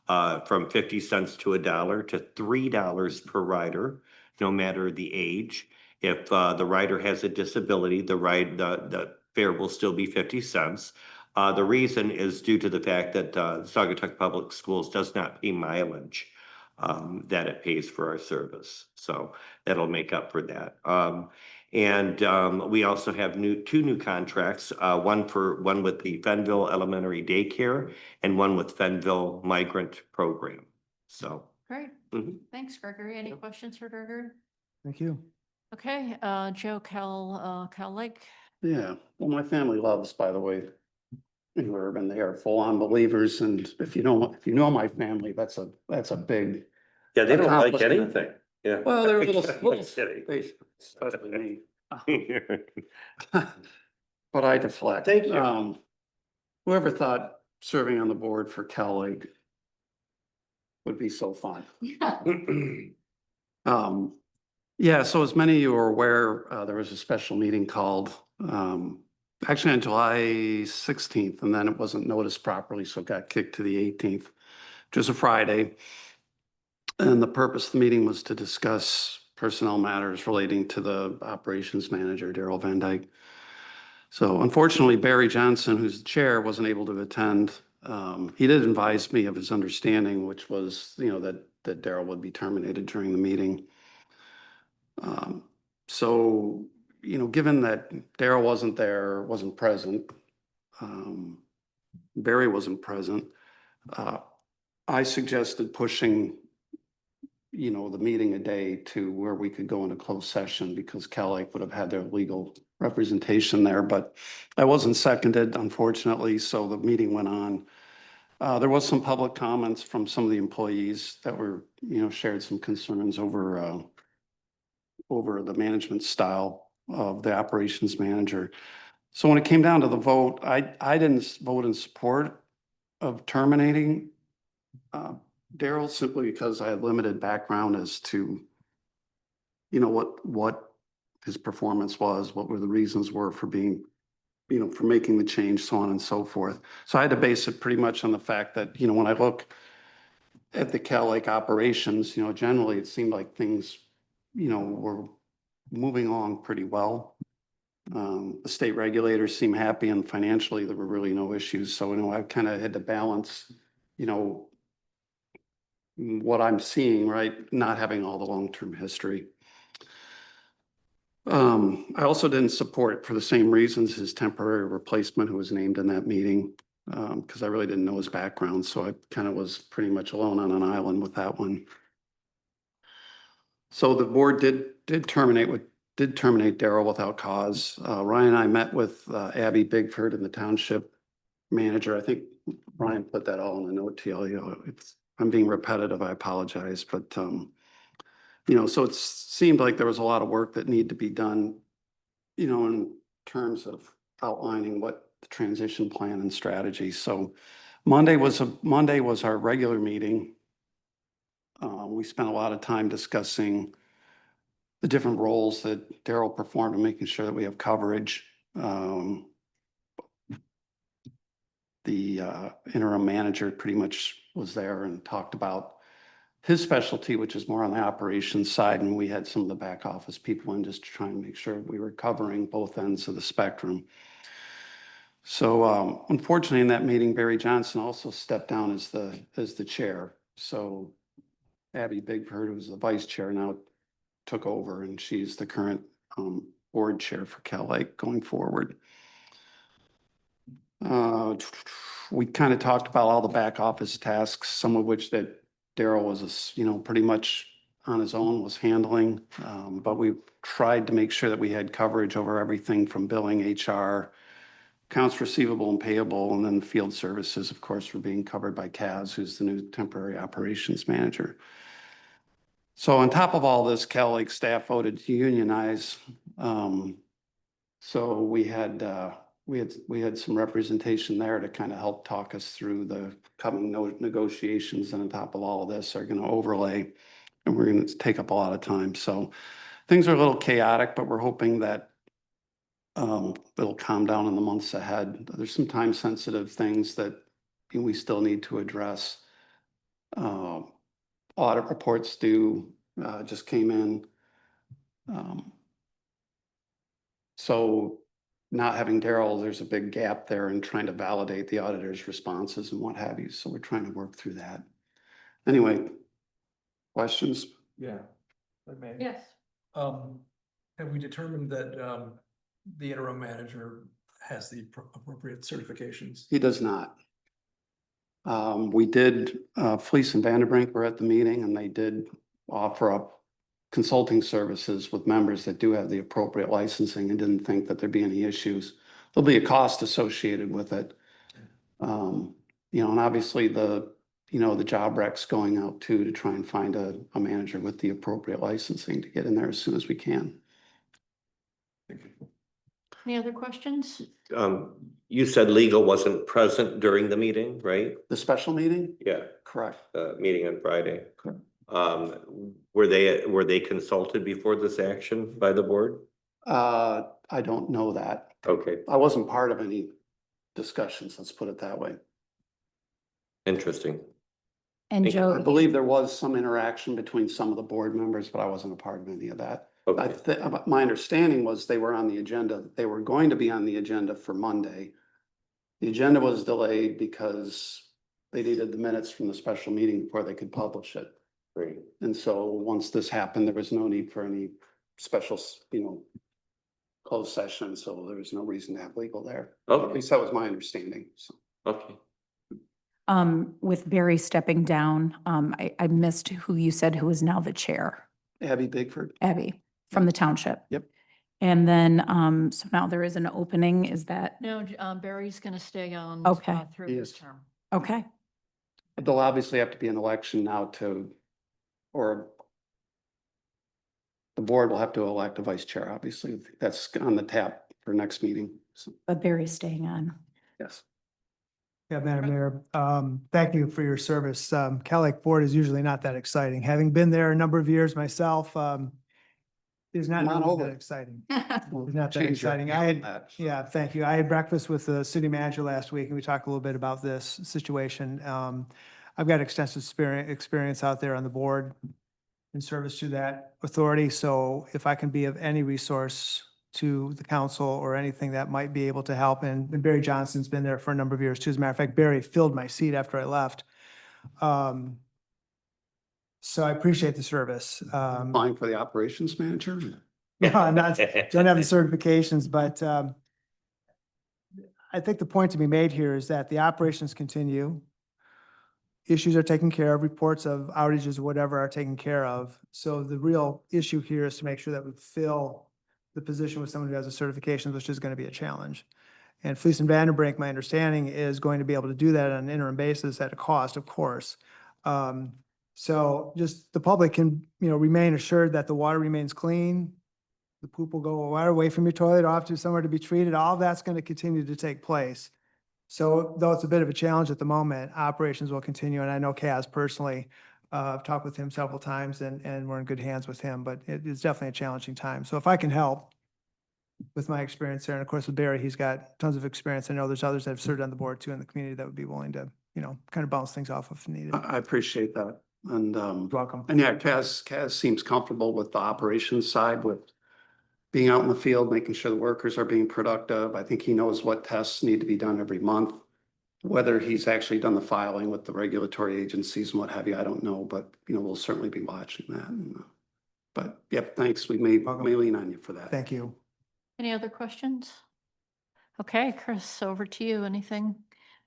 Speaker 2: from 50 cents to $1 to $3 per rider, no matter the age. If the rider has a disability, the fare will still be 50 cents. The reason is due to the fact that Saugatuck Public Schools does not pay mileage that it pays for our service. So that'll make up for that. We also have two new contracts, one with the Fenville Elementary Daycare and one with Fenville Migrant Program. So.
Speaker 1: Great.
Speaker 2: Mhm.
Speaker 1: Thanks, Gregory. Any questions for Gregory?
Speaker 5: Thank you.
Speaker 1: Okay, Joe, Cal Lake.
Speaker 12: Yeah, well, my family loves, by the way, New Urban. They are full-on believers, and if you know my family, that's a big.
Speaker 2: Yeah, they don't like
Speaker 12: accomplishment.
Speaker 2: anything. Yeah.
Speaker 12: Well, they're a little,
Speaker 2: Kidding.
Speaker 12: especially me. But I deflect.
Speaker 2: Thank you.
Speaker 12: Whoever thought serving on the board for Cal Lake would be so fun. Yeah, so as many of you are aware, there was a special meeting called, actually on July 16th, and then it wasn't noticed properly, so it got kicked to the 18th, which was a Friday. And the purpose of the meeting was to discuss personnel matters relating to the operations manager, Daryl Van Dyke. So unfortunately, Barry Johnson, who's the chair, wasn't able to attend. He did advise me of his understanding, which was, that Daryl would be terminated during the meeting. So, given that Daryl wasn't present, Barry wasn't present, I suggested pushing, the meeting a day to where we could go into closed session because Cal Lake would have had their legal representation there, but I wasn't seconded, unfortunately, so the meeting went on. There was some public comments from some of the employees that were, shared some concerns over the management style of the operations manager. So when it came down to the vote, I didn't vote in support of terminating Daryl simply because I had limited background as to, what his performance was, what were the reasons were for being, for making the change, so on and so forth. So I had to base it pretty much on the fact that, when I look at the Cal Lake operations, generally it seemed like things, were moving along pretty well. The state regulators seem happy and financially there were really no issues. So, I kind of had to balance, what I'm seeing, right? Not having all the long-term history. I also didn't support for the same reasons his temporary replacement who was named in that meeting, because I really didn't know his background. So I kind of was pretty much alone on an island with that one. So the board did terminate Daryl without cause. Ryan and I met with Abby Bigford and the township manager. I think Ryan put that all in the note to you. I'm being repetitive, I apologize, but so it seemed like there was a lot of work that needed to be done, in terms of outlining what the transition plan and strategy. So Monday was our regular meeting. We spent a lot of time discussing the different roles that Daryl performed and making sure that we have coverage. The interim manager pretty much was there and talked about his specialty, which is more on the operations side. And we had some of the back office people in just to try and make sure we were covering both ends of the spectrum. So unfortunately, in that meeting, Barry Johnson also stepped down as the chair. So Abby Bigford, who's the vice chair, now took over, and she's the current board chair for Cal Lake going forward. We kind of talked about all the back office tasks, some of which that Daryl was, pretty much on his own was handling. But we tried to make sure that we had coverage over everything from billing, HR, accounts receivable and payable, and then field services, of course, were being covered by Kaz, who's the new temporary operations manager. So on top of all this, Cal Lake staff voted to unionize. So we had some representation there to kind of help talk us through the coming negotiations, and on top of all of this are going to overlay, and we're going to take up a lot of time. So things are a little chaotic, but we're hoping that it'll calm down in the months ahead. There's some time sensitive things that we still need to address. Audit reports just came in. So not having Daryl, there's a big gap there in trying to validate the auditor's responses and what have you. So we're trying to work through that. Anyway, questions?
Speaker 7: Yeah. if I may.
Speaker 1: Yes.
Speaker 7: Have we determined that, the interim manager has the appropriate certifications?
Speaker 12: He does not. We did, Fleece and Vanderbrink were at the meeting and they did offer up consulting services with members that do have the appropriate licensing and didn't think that there'd be any issues. There'll be a cost associated with it. You know, and obviously the job rec's going out too to try and find a manager with the appropriate licensing to get in there as soon as we can.
Speaker 1: Any other questions?
Speaker 2: You said legal wasn't present during the meeting, right?
Speaker 12: The special meeting?
Speaker 2: Yeah,
Speaker 12: Correct.
Speaker 2: meeting on Friday.
Speaker 12: Correct.
Speaker 2: Were they consulted before this action by the board?
Speaker 12: I don't know that.
Speaker 2: Okay,
Speaker 12: I wasn't part of any discussions, let's put it that way.
Speaker 2: interesting.
Speaker 13: And
Speaker 2: Thank you.
Speaker 12: I
Speaker 13: Joe,
Speaker 12: believe there was some interaction between some of the board members, but I wasn't a part of any of that.
Speaker 2: Okay,
Speaker 12: My understanding was they were on the agenda, they were going to be on the agenda for Monday. The agenda was delayed because they needed the minutes from the special meeting before they could publish it.
Speaker 2: great.
Speaker 12: And so once this happened, there was no need for any special, closed session, so there was no reason to have legal there. At
Speaker 2: Okay,
Speaker 12: least that was my understanding, so.
Speaker 2: okay.
Speaker 13: with Barry stepping down, I missed who you said who is now the chair,
Speaker 12: Abby Bigford?
Speaker 13: Abby, from the township.
Speaker 12: Yep.
Speaker 13: And then, so now there is an opening, is that,
Speaker 1: No, Barry's gonna stay on.
Speaker 13: Okay.
Speaker 1: Through
Speaker 12: He
Speaker 1: his
Speaker 12: is.
Speaker 1: term.
Speaker 13: okay,
Speaker 12: But there'll obviously have to be an election now or the board will have to elect a vice chair, obviously. That's on the tap for next meeting, so,
Speaker 13: but Barry's staying on.
Speaker 12: yes.
Speaker 5: Yeah, Madam Mayor, thank you for your service. Cal Lake Board is usually not that exciting. Having been there a number of years myself, it's not
Speaker 12: Come on
Speaker 5: normally
Speaker 12: over.
Speaker 5: that exciting.
Speaker 12: We'll
Speaker 5: It's not that
Speaker 12: change your
Speaker 5: exciting.
Speaker 12: opinion
Speaker 5: I
Speaker 12: on
Speaker 5: had,
Speaker 12: that.
Speaker 5: yeah, thank you. I had breakfast with the city manager last week and we talked a little bit about this situation. I've got extensive experience out there on the board in service to that authority. So if I can be of any resource to the council or anything that might be able to help, and Barry Johnson's been there for a number of years too. As a matter of fact, Barry filled my seat after I left. So I appreciate the service.
Speaker 12: Applying for the operations manager?
Speaker 5: No, I'm not, don't have the certifications, but I think the point to be made here is that the operations continue. Issues are taken care of, reports of outages or whatever are taken care of. So the real issue here is to make sure that we fill the position with someone who has a certification, which is going to be a challenge. And Fleece and Vanderbrink, my understanding, is going to be able to do that on an interim basis at a cost, of course. So just the public can, remain assured that the water remains clean. The poop will go away from your toilet off to somewhere to be treated. All that's going to continue to take place. So though it's a bit of a challenge at the moment, operations will continue. And I know Kaz personally, I've talked with him several times and we're in good hands with him, but it is definitely a challenging time. So if I can help with my experience there, and of course with Barry, he's got tons of experience. I know there's others that have served on the board too in the community that would be willing to, kind of bounce things off if needed.
Speaker 12: I appreciate that. And,
Speaker 5: Welcome.
Speaker 12: and yeah, Kaz seems comfortable with the operations side, with being out in the field, making sure the workers are being productive. I think he knows what tests need to be done every month. Whether he's actually done the filing with the regulatory agencies and what have you, I don't know, but, we'll certainly be watching that. But, yep, thanks. We may lean on you for that.
Speaker 5: Thank you.
Speaker 1: Any other questions? Okay, Chris, over to you. Anything?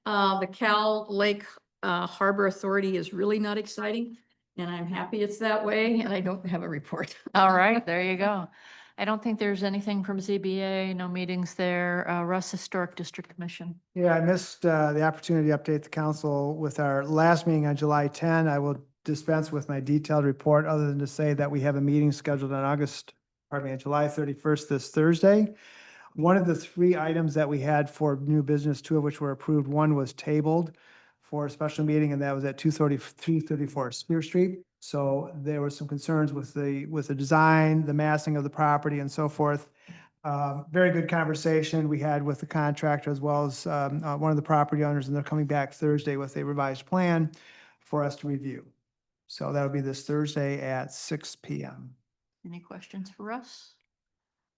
Speaker 6: The Cal Lake Harbor Authority is really not exciting, and I'm happy it's that way, and I don't have a report.
Speaker 1: All right, there you go. I don't think there's anything from ZBA, no meetings there. Russ Historic District Commission.
Speaker 5: Yeah, I missed the opportunity to update the council with our last meeting on July 10. I will dispense with my detailed report other than to say that we have a meeting scheduled on on July 31st, this Thursday. One of the three items that we had for new business, two of which were approved, one was tabled for a special meeting, and that was at 234 Spear Street. So there were some concerns with the design, the massing of the property and so forth. Very good conversation we had with the contractor as well as one of the property owners, and they're coming back Thursday with a revised plan for us to review. So that'll be this Thursday at 6 p.m.
Speaker 1: Any questions for Russ?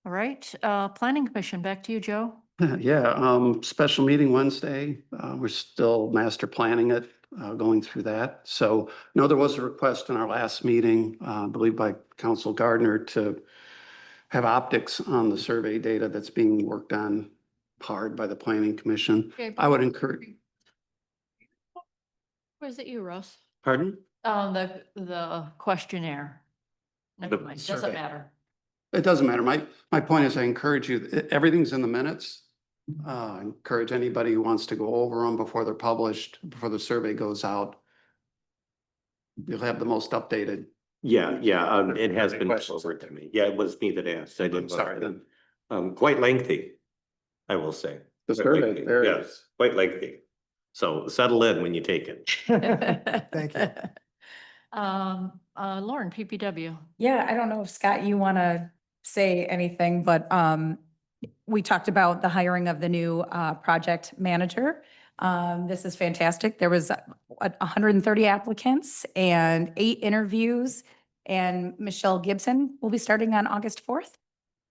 Speaker 1: All right, Planning Commission, back to you, Joe.
Speaker 12: Yeah, special meeting Wednesday. We're still master planning it, going through that. So, no, there was a request in our last meeting, I believe by Council Gardner, to have optics on the survey data that's being worked on hard by the Planning Commission.
Speaker 1: Okay,
Speaker 12: I would encourage,
Speaker 1: Was it you, Russ?
Speaker 2: Pardon?
Speaker 1: The questionnaire. Never
Speaker 2: The
Speaker 1: mind, doesn't
Speaker 12: survey.
Speaker 1: matter.
Speaker 12: it doesn't matter. My point is I encourage you, everything's in the minutes. I encourage anybody who wants to go over them before they're published, before the survey goes out. You'll have the most updated.
Speaker 2: Yeah, it has
Speaker 12: Any
Speaker 2: been
Speaker 12: questions?
Speaker 2: over to me. Yeah, it was me that asked. I
Speaker 12: I'm
Speaker 2: didn't.
Speaker 12: sorry then.
Speaker 2: Quite lengthy, I will say.
Speaker 12: The
Speaker 2: Quite
Speaker 12: survey,
Speaker 2: lengthy.
Speaker 12: there it
Speaker 2: Yes,
Speaker 12: is.
Speaker 2: quite lengthy. So settle in when you take it.
Speaker 5: Thank you.
Speaker 1: Lauren, PPW.
Speaker 13: Yeah, I don't know if Scott, you want to say anything, but we talked about the hiring of the new project manager. This is fantastic. There was 130 applicants and 8 interviews, and Michelle Gibson will be starting on August 4th.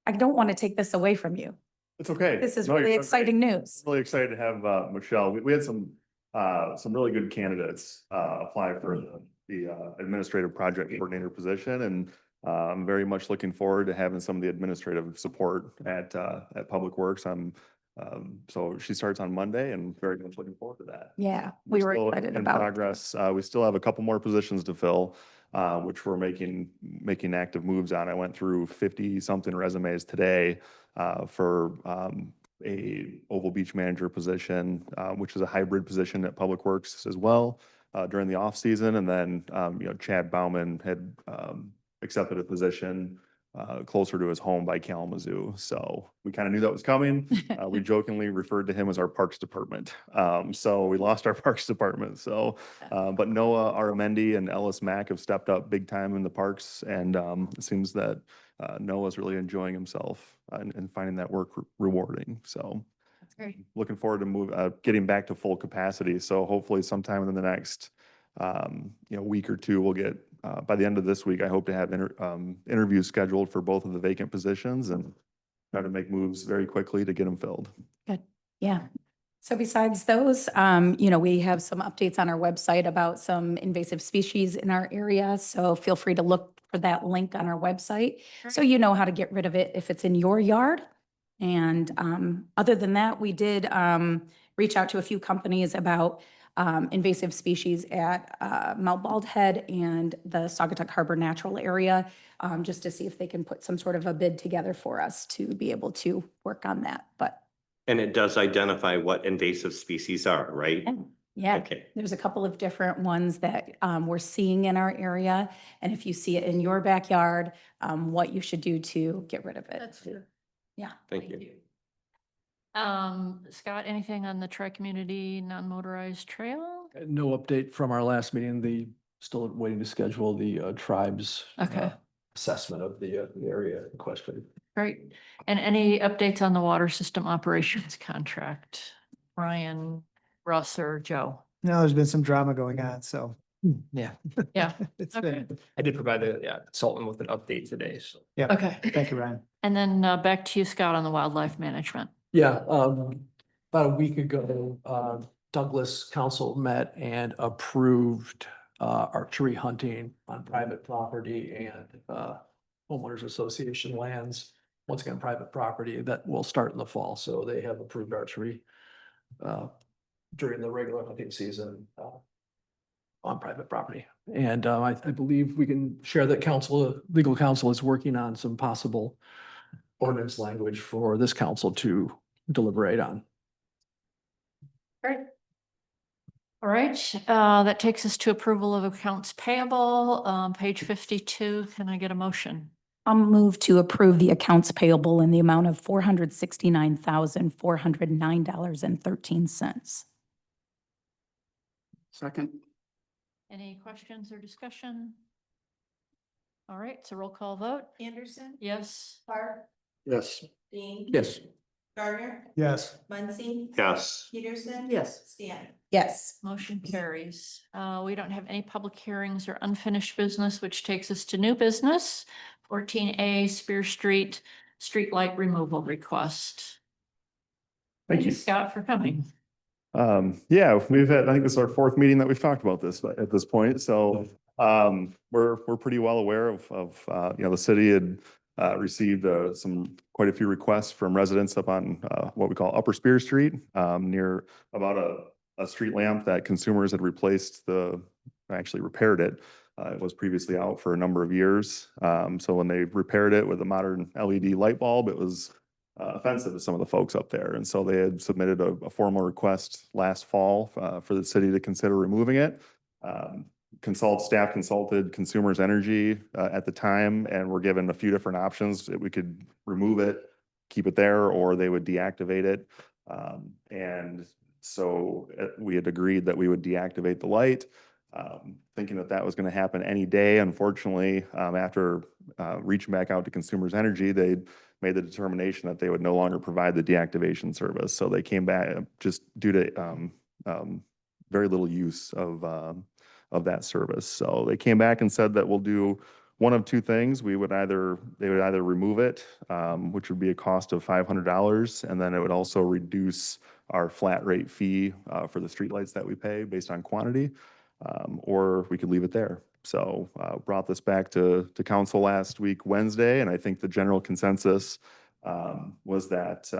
Speaker 13: I don't want to take this away from you.
Speaker 14: It's okay.
Speaker 13: This is
Speaker 14: No, you're
Speaker 13: really
Speaker 14: okay.
Speaker 13: exciting news.
Speaker 14: Really excited to have Michelle. We had some really good candidates apply for the administrative project coordinator position, and I'm very much looking forward to having some of the administrative support at Public Works. So she starts on Monday, and very much looking forward to that.
Speaker 13: Yeah, we were
Speaker 14: Still
Speaker 13: excited
Speaker 14: in
Speaker 13: about it.
Speaker 14: progress. We still have a couple more positions to fill, which we're making active moves on. I went through 50-something resumes today for a Oval Beach manager position, which is a hybrid position at Public Works as well during the off season. And then, Chad Bauman had accepted a position closer to his home by Kalamazoo. So we kind of knew that was coming. We jokingly referred to him as our Parks Department. So we lost our Parks Department. So, but Noah Aramendi and Ellis Mack have stepped up big time in the parks. And it seems that Noah's really enjoying himself and finding that work rewarding. So
Speaker 1: That's great.
Speaker 14: looking forward to getting back to full capacity. So hopefully sometime in the next, week or two, we'll get, by the end of this week, I hope to have interviews scheduled for both of the vacant positions and try to make moves very quickly to get them filled.
Speaker 13: Good, yeah. So besides those, we have some updates on our website about some invasive species in our area. So feel free to look for that link on our website. So you know how to get rid of it if it's in your yard. And other than that, we did reach out to a few companies about invasive species at Mount Bald Head and the Saugatuck Harbor Natural Area, just to see if they can put some sort of a bid together for us to be able to work on that. But
Speaker 2: And it does identify what invasive species are, right?
Speaker 13: yeah,
Speaker 2: Okay.
Speaker 13: there's a couple of different ones that we're seeing in our area. And if you see it in your backyard, what you should do to get rid of it.
Speaker 1: That's good.
Speaker 13: Yeah.
Speaker 2: Thank you.
Speaker 1: Scott, anything on the tri-community non-motorized trail?
Speaker 7: No update from our last meeting. Still waiting to schedule the tribes.
Speaker 1: Okay.
Speaker 7: Assessment of the area in question.
Speaker 1: Great. And any updates on the water system operations contract? Brian, Russ, or Joe?
Speaker 5: No, there's been some drama going on, so
Speaker 4: Yeah,
Speaker 1: Yeah,
Speaker 5: it's
Speaker 1: okay.
Speaker 5: been,
Speaker 4: I did provide the consultant with an update today, so.
Speaker 5: yeah.
Speaker 1: Okay.
Speaker 5: Thank you, Ryan.
Speaker 1: And then back to you, Scott, on the wildlife management.
Speaker 7: Yeah, about a week ago, Douglas Council met and approved archery hunting on private property and homeowners association lands. Once again, private property that will start in the fall. So they have approved archery during the regular hunting season on private property. And I believe we can share that legal counsel is working on some possible ordinance language for this council to deliberate on.
Speaker 1: Great. All right, that takes us to approval of accounts payable, page 52. Can I get a motion?
Speaker 13: I'll move to approve the accounts payable in the amount of $469,409.13.
Speaker 12: Second,
Speaker 1: Any questions or discussion? All right, so roll call vote.
Speaker 3: Anderson,
Speaker 1: Yes.
Speaker 3: Clark,
Speaker 12: yes.
Speaker 3: Dean.
Speaker 7: Yes.
Speaker 3: Gardner,
Speaker 5: Yes.
Speaker 3: Muncy.
Speaker 2: Yes.
Speaker 3: Peterson.
Speaker 5: Yes.
Speaker 3: Stan.
Speaker 13: Yes.
Speaker 1: Motion carries. We don't have any public hearings or unfinished business, which takes us to new business. 14A Spear Street streetlight removal request.
Speaker 14: Thank you.
Speaker 1: Scott, for coming.
Speaker 14: Yeah, we've had, I think this is our fourth meeting that we've talked about this at this point. So, we're pretty well aware of, you know, the city had, received, quite a few requests from residents up on, what we call Upper Spear Street, near about a street lamp that consumers had replaced actually repaired it. It was previously out for a number of years. So when they repaired it with a modern LED light bulb, it was offensive to some of the folks up there. And so they had submitted a formal request last fall for the city to consider removing it. Staff consulted Consumers Energy at the time and were given a few different options that we could remove it, keep it there, or they would deactivate it. And so we had agreed that we would deactivate the light, thinking that that was going to happen any day. Unfortunately, after reaching back out to Consumers Energy, they made the determination that they would no longer provide the deactivation service. So they came back just due to very little use of that service. So they came back and said that we'll do one of two things. They would either remove it, which would be a cost of $500, and then it would also reduce our flat rate fee for the streetlights that we pay based on quantity, or we could leave it there. So brought this back to council last week, Wednesday, and I think the general consensus was that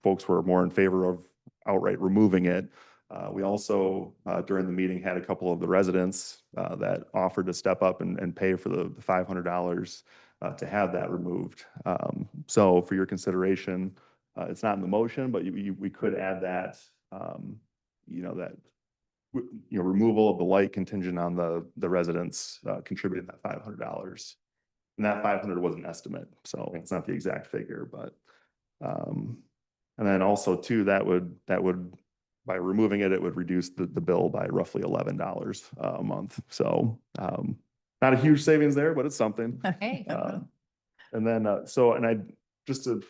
Speaker 14: folks were more in favor of outright removing it. We also, during the meeting, had a couple of the residents that offered to step up and pay for the $500 to have that removed. So for your consideration, it's not in the motion, but we could add that, removal of the light contingent on the residents contributing that $500. And that 500 was an estimate, so it's not the exact figure, but, and then also too, that would, by removing it, it would reduce the bill by roughly $11 a month. So, not a huge savings there, but it's something.
Speaker 1: Okay.
Speaker 14: And then, just to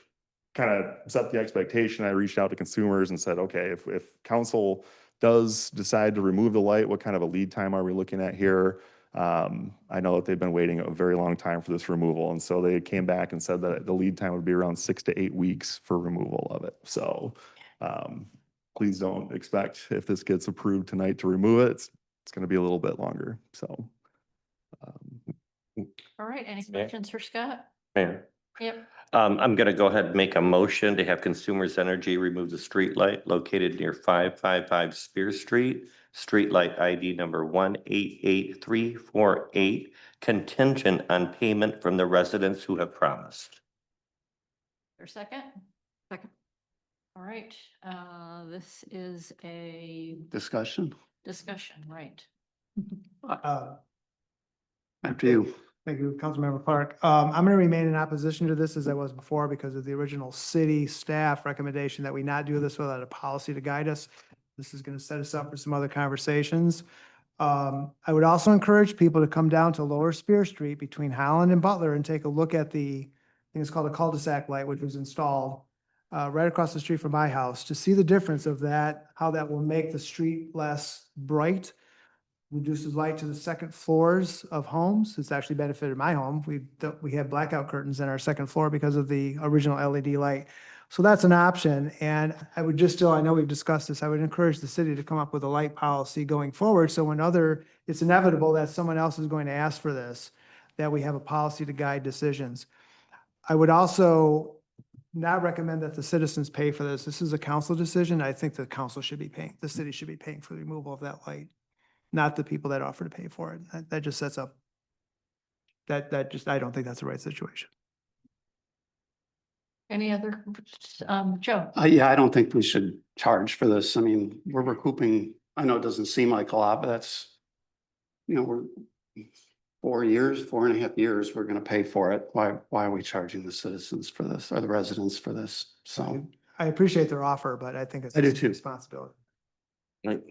Speaker 14: kind of set the expectation, I reached out to consumers and said, okay, if council does decide to remove the light, what kind of a lead time are we looking at here? I know that they've been waiting a very long time for this removal. And so they came back and said that the lead time would be around 6 to 8 weeks for removal of it. So, please don't expect, if this gets approved tonight, to remove it. It's going to be a little bit longer. So,
Speaker 1: All right, any questions for Scott?
Speaker 2: Mayor,
Speaker 1: Yep.
Speaker 2: I'm going to go ahead and make a motion to have Consumers Energy remove the street light located near 555 Spear Street, streetlight ID number 188348, contingent on payment from the residents who have promised.
Speaker 1: For a second? Second. All right, this is a
Speaker 12: Discussion.
Speaker 1: discussion, right?
Speaker 12: After you.
Speaker 5: Thank you, Councilmember Clark. I'm going to remain in opposition to this as I was before because of the original city staff recommendation that we not do this without a policy to guide us. This is going to set us up for some other conversations. I would also encourage people to come down to Lower Spear Street between Holland and Butler and take a look at I think it's called a cul-de-sac light, which was installed right across the street from my house, to see the difference of that, how that will make the street less bright, reduces light to the second floors of homes. It's actually benefited my home. We had blackout curtains in our second floor because of the original LED light. So that's an option. And I would I know we've discussed this, I would encourage the city to come up with a light policy going forward. So it's inevitable that someone else is going to ask for this, that we have a policy to guide decisions. I would also not recommend that the citizens pay for this. This is a council decision. I think the council should be paying, the city should be paying for the removal of that light, not the people that offer to pay for it. That just sets up, I don't think that's the right situation.
Speaker 1: Any other, Joe?
Speaker 12: Yeah, I don't think we should charge for this. I mean, we're recouping, I know it doesn't seem like a lot, but that's, we're 4.5 years, we're going to pay for it. Why are we charging the citizens for this or the residents for this? So
Speaker 5: I appreciate their offer, but I think it's
Speaker 12: I do
Speaker 5: a
Speaker 12: too.
Speaker 5: responsibility.
Speaker 2: Right.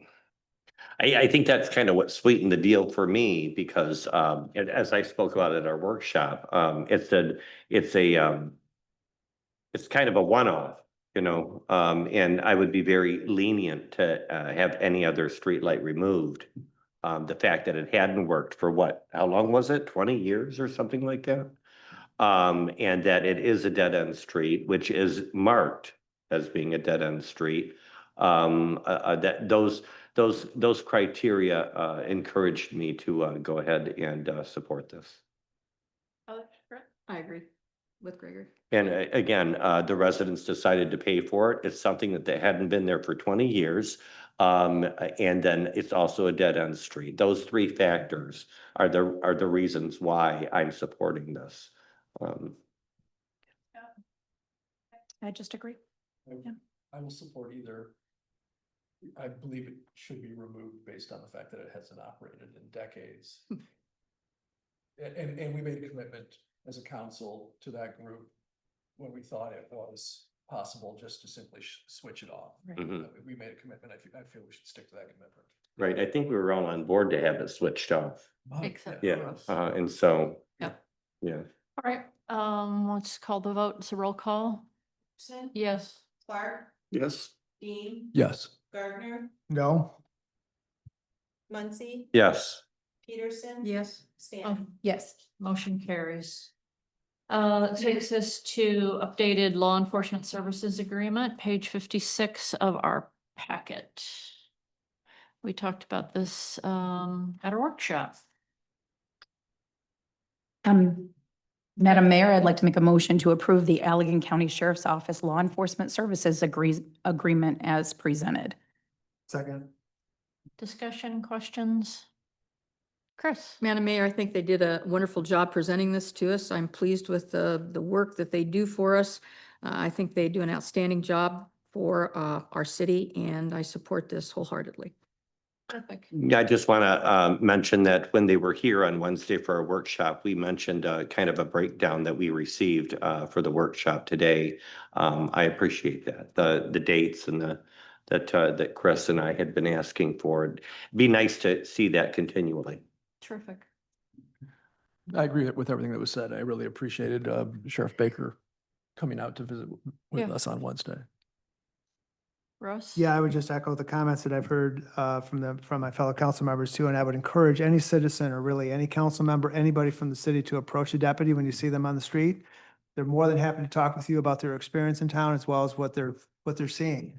Speaker 2: I think that's kind of what sweetened the deal for me because as I spoke about at our workshop, it's kind of a one-off, and I would be very lenient to have any other streetlight removed. The fact that it hadn't worked for how long was it? 20 years or something like that? and that it is a dead-end street, which is marked as being a dead-end street. That those criteria encouraged me to go ahead and support this.
Speaker 6: I agree with Gregor.
Speaker 2: And again, the residents decided to pay for it. It's something that they hadn't been there for 20 years. And then it's also a dead-end street. Those three factors are the reasons why I'm supporting this.
Speaker 13: I just agree.
Speaker 7: I will support either. I believe it should be removed based on the fact that it hasn't operated in decades. And we made a commitment as a council to that group when we thought it was possible just to simply switch it off.
Speaker 2: Mhm.
Speaker 7: We made a commitment. I feel we should stick to that commitment.
Speaker 2: Right, I think we were all on board to have it switched off.
Speaker 1: Except for
Speaker 2: Yeah,
Speaker 1: us.
Speaker 2: and so.
Speaker 1: Yep.
Speaker 2: Yeah,
Speaker 1: All right, let's call the vote. It's a roll call.
Speaker 3: Peterson,
Speaker 1: Yes.
Speaker 3: Clark,
Speaker 12: Yes.
Speaker 3: Dean,
Speaker 7: Yes.
Speaker 3: Gardner,
Speaker 5: No.
Speaker 3: Muncy,
Speaker 2: yes.
Speaker 3: Peterson.
Speaker 6: Yes.
Speaker 3: Stanton.
Speaker 13: Yes.
Speaker 1: Motion carries. That takes us to updated law enforcement services agreement, page 56 of our packet. We talked about this at a workshop.
Speaker 13: Madam Mayor, I'd like to make a motion to approve the Allegan County Sheriff's Office Law Enforcement Services Agreement as presented.
Speaker 5: Second.
Speaker 1: Discussion, questions? Chris?
Speaker 6: Madam Mayor, I think they did a wonderful job presenting this to us. I'm pleased with the work that they do for us. I think they do an outstanding job for our city, and I support this wholeheartedly.
Speaker 1: Perfect.
Speaker 2: Yeah, I just want to mention that when they were here on Wednesday for a workshop, we mentioned kind of a breakdown that we received for the workshop today. I appreciate that, the dates and that Chris and I had been asking for. It'd be nice to see that continually.
Speaker 1: Terrific.
Speaker 7: I agree with everything that was said. I really appreciated Sheriff Baker coming out to visit with
Speaker 1: Yeah.
Speaker 7: us on Wednesday.
Speaker 1: Russ?
Speaker 5: Yeah, I would just echo the comments that I've heard from my fellow council members too, and I would encourage any citizen or really any council member, anybody from the city to approach a deputy when you see them on the street. They're more than happy to talk with you about their experience in town as well as what they're seeing.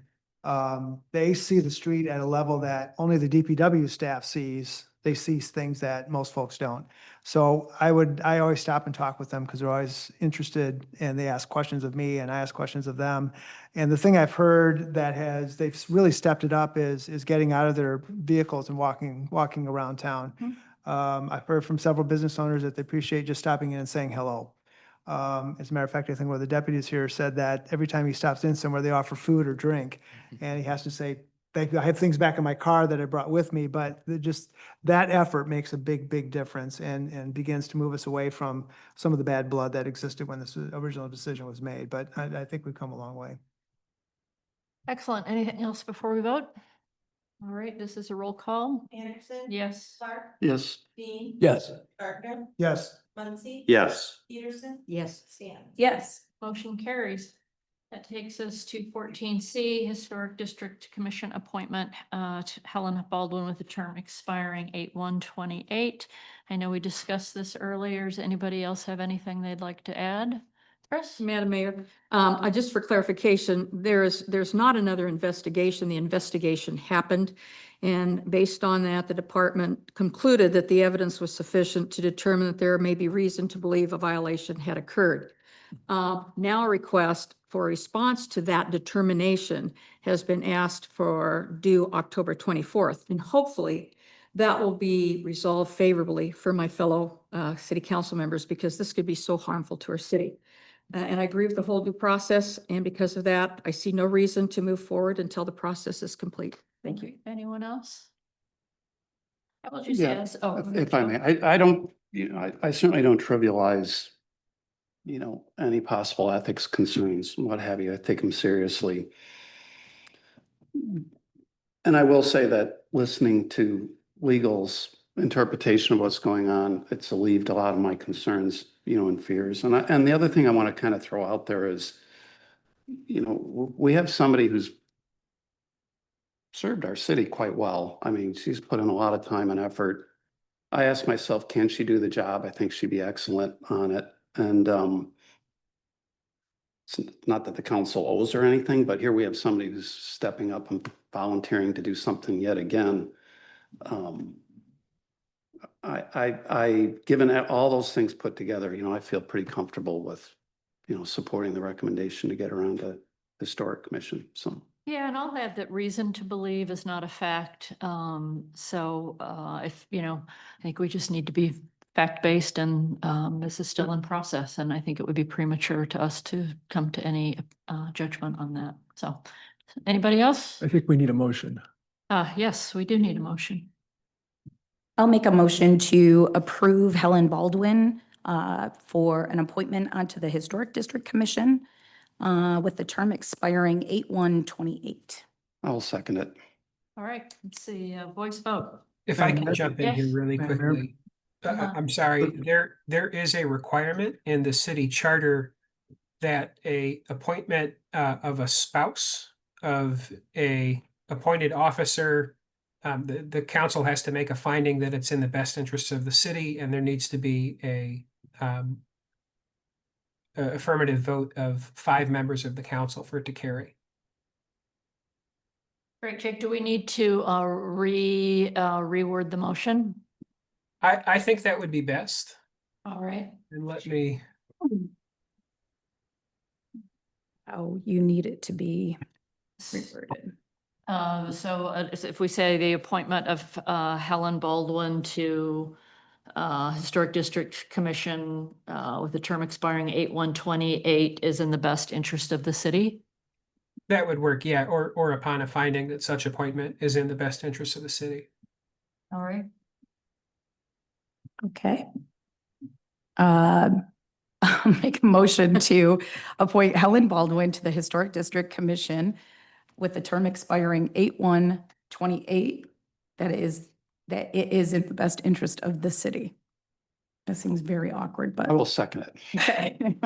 Speaker 5: They see the street at a level that only the DPW staff sees. They see things that most folks don't. So I always stop and talk with them because they're always interested and they ask questions of me and I ask questions of them. And the thing I've heard that they've really stepped it up is getting out of their vehicles and walking around town. I've heard from several business owners that they appreciate just stopping in and saying hello. As a matter of fact, I think one of the deputies here said that every time he stops in somewhere, they offer food or drink. And he has to say, thank you, I have things back in my car that I brought with me, but just that effort makes a big, big difference and begins to move us away from some of the bad blood that existed when this original decision was made. But I think we've come a long way.
Speaker 1: Excellent. Anything else before we vote? All right, this is a roll call.
Speaker 3: Anderson.
Speaker 1: Yes.
Speaker 3: Clark,
Speaker 12: Yes.
Speaker 3: Dean.
Speaker 7: Yes.
Speaker 3: Gardner,
Speaker 5: Yes.
Speaker 3: Muncy.
Speaker 2: Yes.
Speaker 3: Peterson.
Speaker 6: Yes.
Speaker 3: Stanton.
Speaker 13: Yes.
Speaker 1: Motion carries. That takes us to 14C, Historic District Commission appointment, to Helen Baldwin with a term expiring 8/1/28. I know we discussed this earlier. Does anybody else have anything they'd like to add? Chris?
Speaker 6: Madam Mayor, just for clarification, there's not another investigation. The investigation happened. And based on that, the department concluded that the evidence was sufficient to determine that there may be reason to believe a violation had occurred. Now a request for a response to that determination has been asked for due October 24th. And hopefully that will be resolved favorably for my fellow city council members because this could be so harmful to our city. And I agree with the whole due process. And because of that, I see no reason to move forward until the process is complete. Thank you.
Speaker 1: Anyone else? I will just
Speaker 12: Yeah,
Speaker 1: ask, oh.
Speaker 12: If I may, I don't, I certainly don't trivialize, any possible ethics concerns, what have you. I take them seriously. And I will say that listening to legal's interpretation of what's going on, it's alleviated a lot of my concerns, and fears. And the other thing I want to kind of throw out there is, we have somebody who's served our city quite well. I mean, she's put in a lot of time and effort. I ask myself, can she do the job? I think she'd be excellent on it. And it's not that the council owes her anything, but here we have somebody who's stepping up and volunteering to do something yet again. Given all those things put together, I feel pretty comfortable with, supporting the recommendation to get around to Historic Commission, so.
Speaker 1: Yeah, and I'll add that reason to believe is not a fact. If, I think we just need to be fact-based and this is still in process. And I think it would be premature to us to come to any judgment on that. So anybody else?
Speaker 7: I think we need a motion.
Speaker 1: Yes, we do need a motion.
Speaker 13: I'll make a motion to approve Helen Baldwin for an appointment onto the Historic District Commission with the term expiring 8/1/28.
Speaker 12: I'll second it.
Speaker 1: All right, let's see, voice vote.
Speaker 8: If I
Speaker 5: Madam
Speaker 8: can
Speaker 5: Mayor?
Speaker 8: jump in here
Speaker 1: Yes.
Speaker 8: really
Speaker 5: Madam Mayor?
Speaker 8: quickly. I'm sorry, there is a requirement in the city charter that a appointment of a spouse of a appointed officer, the council has to make a finding that it's in the best interest of the city, and there needs to be a affirmative vote of 5 members of the council for it to carry.
Speaker 1: Great, Jake, do we need to reword the motion?
Speaker 8: I think that would be best,
Speaker 1: All right.
Speaker 8: and let me,
Speaker 13: How you need it to be reworded.
Speaker 1: So if we say the appointment of Helen Baldwin to Historic District Commission with the term expiring 8/1/28 is in the best interest of the city?
Speaker 8: that would work, yeah, or upon a finding that such appointment is in the best interest of the city.
Speaker 1: All right.
Speaker 13: Okay. I'll make a motion to appoint Helen Baldwin to the Historic District Commission with the term expiring 8/1/28. That it is in the best interest of the city. That seems very awkward, but.
Speaker 12: I will second it.
Speaker 13: Okay.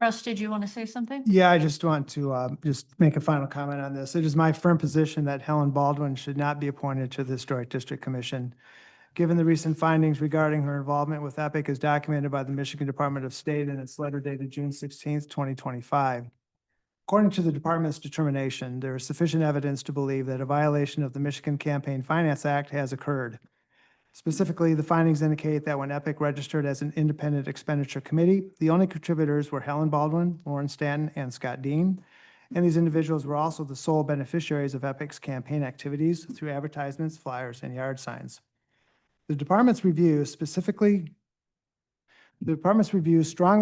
Speaker 1: Russ, did you want to say something?
Speaker 5: Yeah, I just want to just make a final comment on this. It is my firm position that Helen Baldwin should not be appointed to the Historic District Commission. Given the recent findings regarding her involvement with EPIC as documented by the Michigan Department of State in its letter dated June 16th, 2025. According to the department's determination, there is sufficient evidence to believe that a violation of the Michigan Campaign Finance Act has occurred. Specifically, the findings indicate that when EPIC registered as an independent expenditure committee, the only contributors were Helen Baldwin, Lauren Stanton, and Scott Dean. And these individuals were also the sole beneficiaries of EPIC's campaign activities through advertisements, flyers, and yard signs. The department's review strongly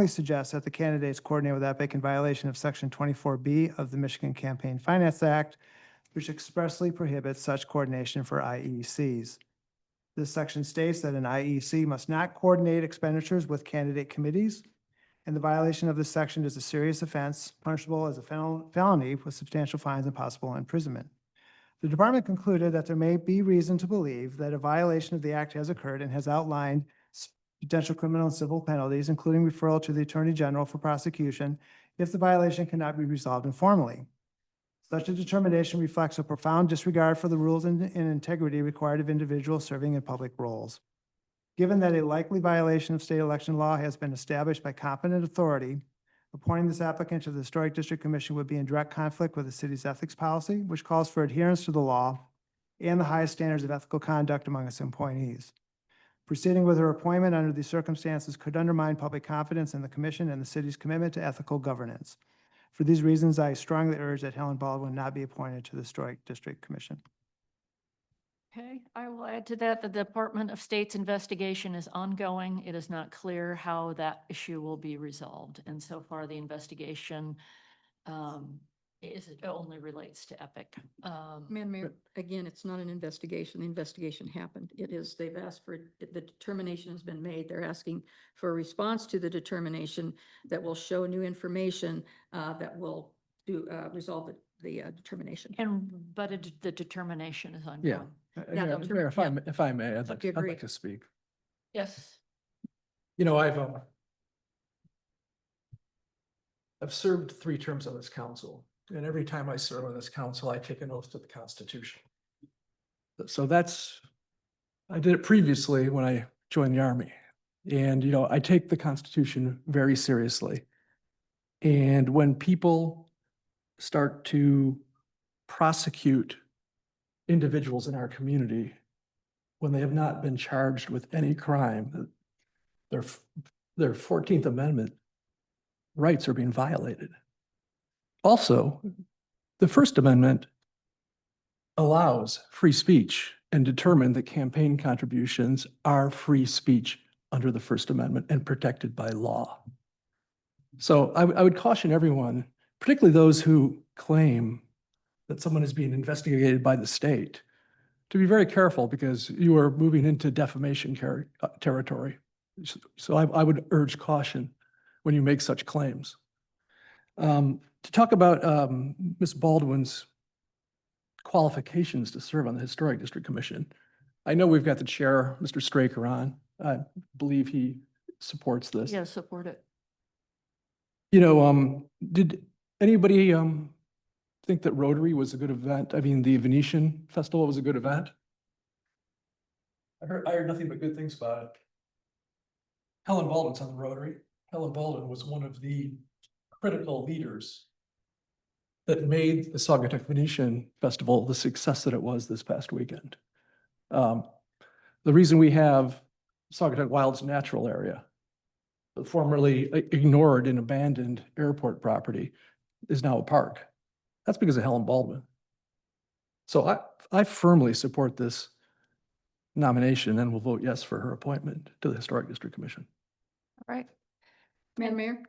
Speaker 5: suggests that the candidates coordinate with EPIC in violation of Section 24B of the Michigan Campaign Finance Act, which expressly prohibits such coordination for IECs. This section states that an IEC must not coordinate expenditures with candidate committees, and the violation of this section is a serious offense punishable as a felony with substantial fines and possible imprisonment. The department concluded that there may be reason to believe that a violation of the act has occurred and has outlined potential criminal and civil penalties, including referral to the Attorney General for prosecution if the violation cannot be resolved informally. Such a determination reflects a profound disregard for the rules and integrity required of individuals serving in public roles. Given that a likely violation of state election law has been established by competent authority, appointing this applicant to the Historic District Commission would be in direct conflict with the city's ethics policy, which calls for adherence to the law and the highest standards of ethical conduct among its employees. Proceeding with her appointment under these circumstances could undermine public confidence in the commission and the city's commitment to ethical governance. For these reasons, I strongly urge that Helen Baldwin not be appointed to the Historic District Commission.
Speaker 1: Okay, I will add to that, the Department of State's investigation is ongoing. It is not clear how that issue will be resolved. And so far, the investigation it only relates to EPIC.
Speaker 6: Madam Mayor, again, it's not an investigation. The investigation happened. They've asked for, the determination has been made. They're asking for a response to the determination that will show new information that will resolve the determination.
Speaker 1: But the determination is ongoing.
Speaker 7: Yeah.
Speaker 6: Yeah,
Speaker 7: Mayor, if I may, I'd
Speaker 6: Okay,
Speaker 7: I'd
Speaker 6: great.
Speaker 7: like to speak.
Speaker 1: Yes.
Speaker 7: I've served 3 terms on this council, and every time I serve on this council, I take an oath to the Constitution. So I did it previously when I joined the Army. And, you know, I take the Constitution very seriously. And when people start to prosecute individuals in our community when they have not been charged with any crime, their 14th Amendment rights are being violated. Also, the First Amendment allows free speech and determined that campaign contributions are free speech under the First Amendment and protected by law. So I would caution everyone, particularly those who claim that someone is being investigated by the state, to be very careful because you are moving into defamation territory. So I would urge caution when you make such claims. To talk about Ms. Baldwin's qualifications to serve on the Historic District Commission, I know we've got the chair, Mr. Straker, on. I believe he supports this.
Speaker 1: Yeah, support it.
Speaker 7: You know, did anybody think that Rotary was a good event? I mean, the Venetian Festival was a good event? I heard nothing but good things about it. Helen Baldwin's on the Rotary. Helen Baldwin was one of the critical leaders that made the Saugatuck Venetian Festival the success that it was this past weekend. The reason we have Saugatuck Wilds Natural Area, the formerly ignored and abandoned airport property, is now a park. That's because of Helen Baldwin. So I firmly support this nomination and will vote yes for her appointment to the Historic District Commission.
Speaker 1: All right.
Speaker 6: Madam Mayor?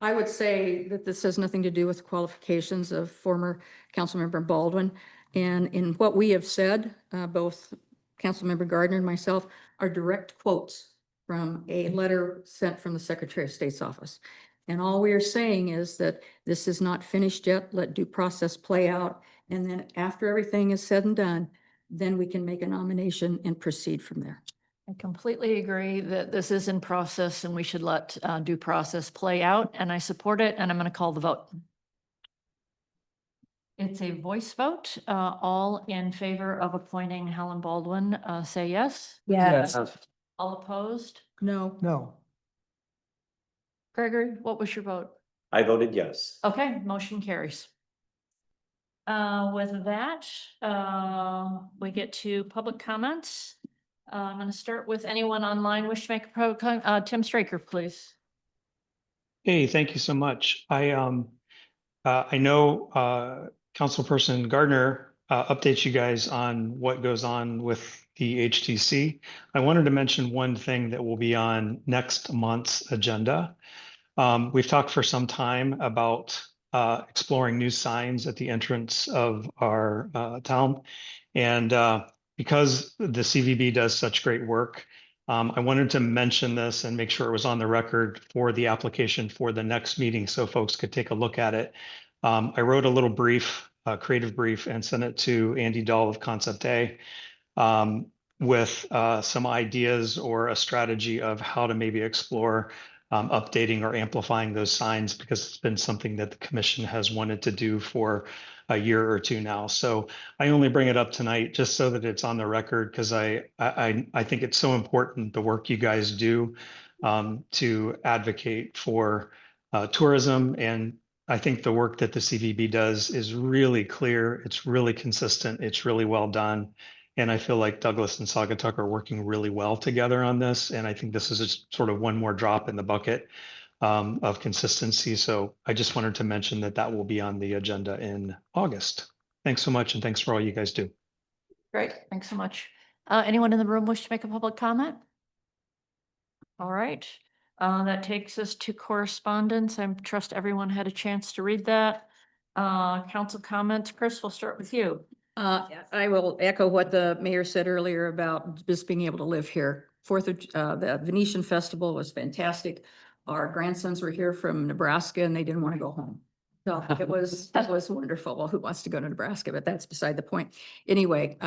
Speaker 6: I would say that this has nothing to do with qualifications of former Councilmember Baldwin. And in what we have said, both Councilmember Gardner and myself, are direct quotes from a letter sent from the Secretary of State's office. And all we are saying is that this is not finished yet. Let due process play out. And then after everything is said and done, then we can make a nomination and proceed from there.
Speaker 1: I completely agree that this is in process and we should let due process play out, and I support it, and I'm going to call the vote. It's a voice vote. All in favor of appointing Helen Baldwin, say yes.
Speaker 13: Yes.
Speaker 1: All opposed?
Speaker 6: No.
Speaker 5: No.
Speaker 1: Gregory, what was your vote?
Speaker 2: I voted yes.
Speaker 1: Okay, motion carries. With that, we get to public comments. I'm going to start with anyone online wish to make a Tim Straker, please.
Speaker 15: Hey, thank you so much. I know Councilperson Gardner updates you guys on what goes on with the HTC. I wanted to mention one thing that will be on next month's agenda. We've talked for some time about exploring new signs at the entrance of our town. And because the CVB does such great work, I wanted to mention this and make sure it was on the record for the application for the next meeting so folks could take a look at it. I wrote a little brief, creative brief, and sent it to Andy Dahl of Concept A with some ideas or a strategy of how to maybe explore updating or amplifying those signs, because it's been something that the commission has wanted to do for a year or two now. So I only bring it up tonight just so that it's on the record, because I think it's so important, the work you guys do to advocate for tourism. And I think the work that the CVB does is really clear. It's really consistent. It's really well done. And I feel like Douglas and Saugatuck are working really well together on this. And I think this is just sort of one more drop in the bucket of consistency. So I just wanted to mention that that will be on the agenda in August. Thanks so much. And thanks for all you guys do.
Speaker 1: Great, thanks so much. Anyone in the room wish to make a public comment? All right, that takes us to correspondence. I trust everyone had a chance to read that. Council comments. Chris, we'll start with you.
Speaker 6: I will echo what the mayor said earlier about just being able to live here. The Venetian Festival was fantastic. Our grandsons were here from Nebraska and they didn't want to go home. So it was wonderful. Well, who wants to go to Nebraska? But that's beside the point. Anyway,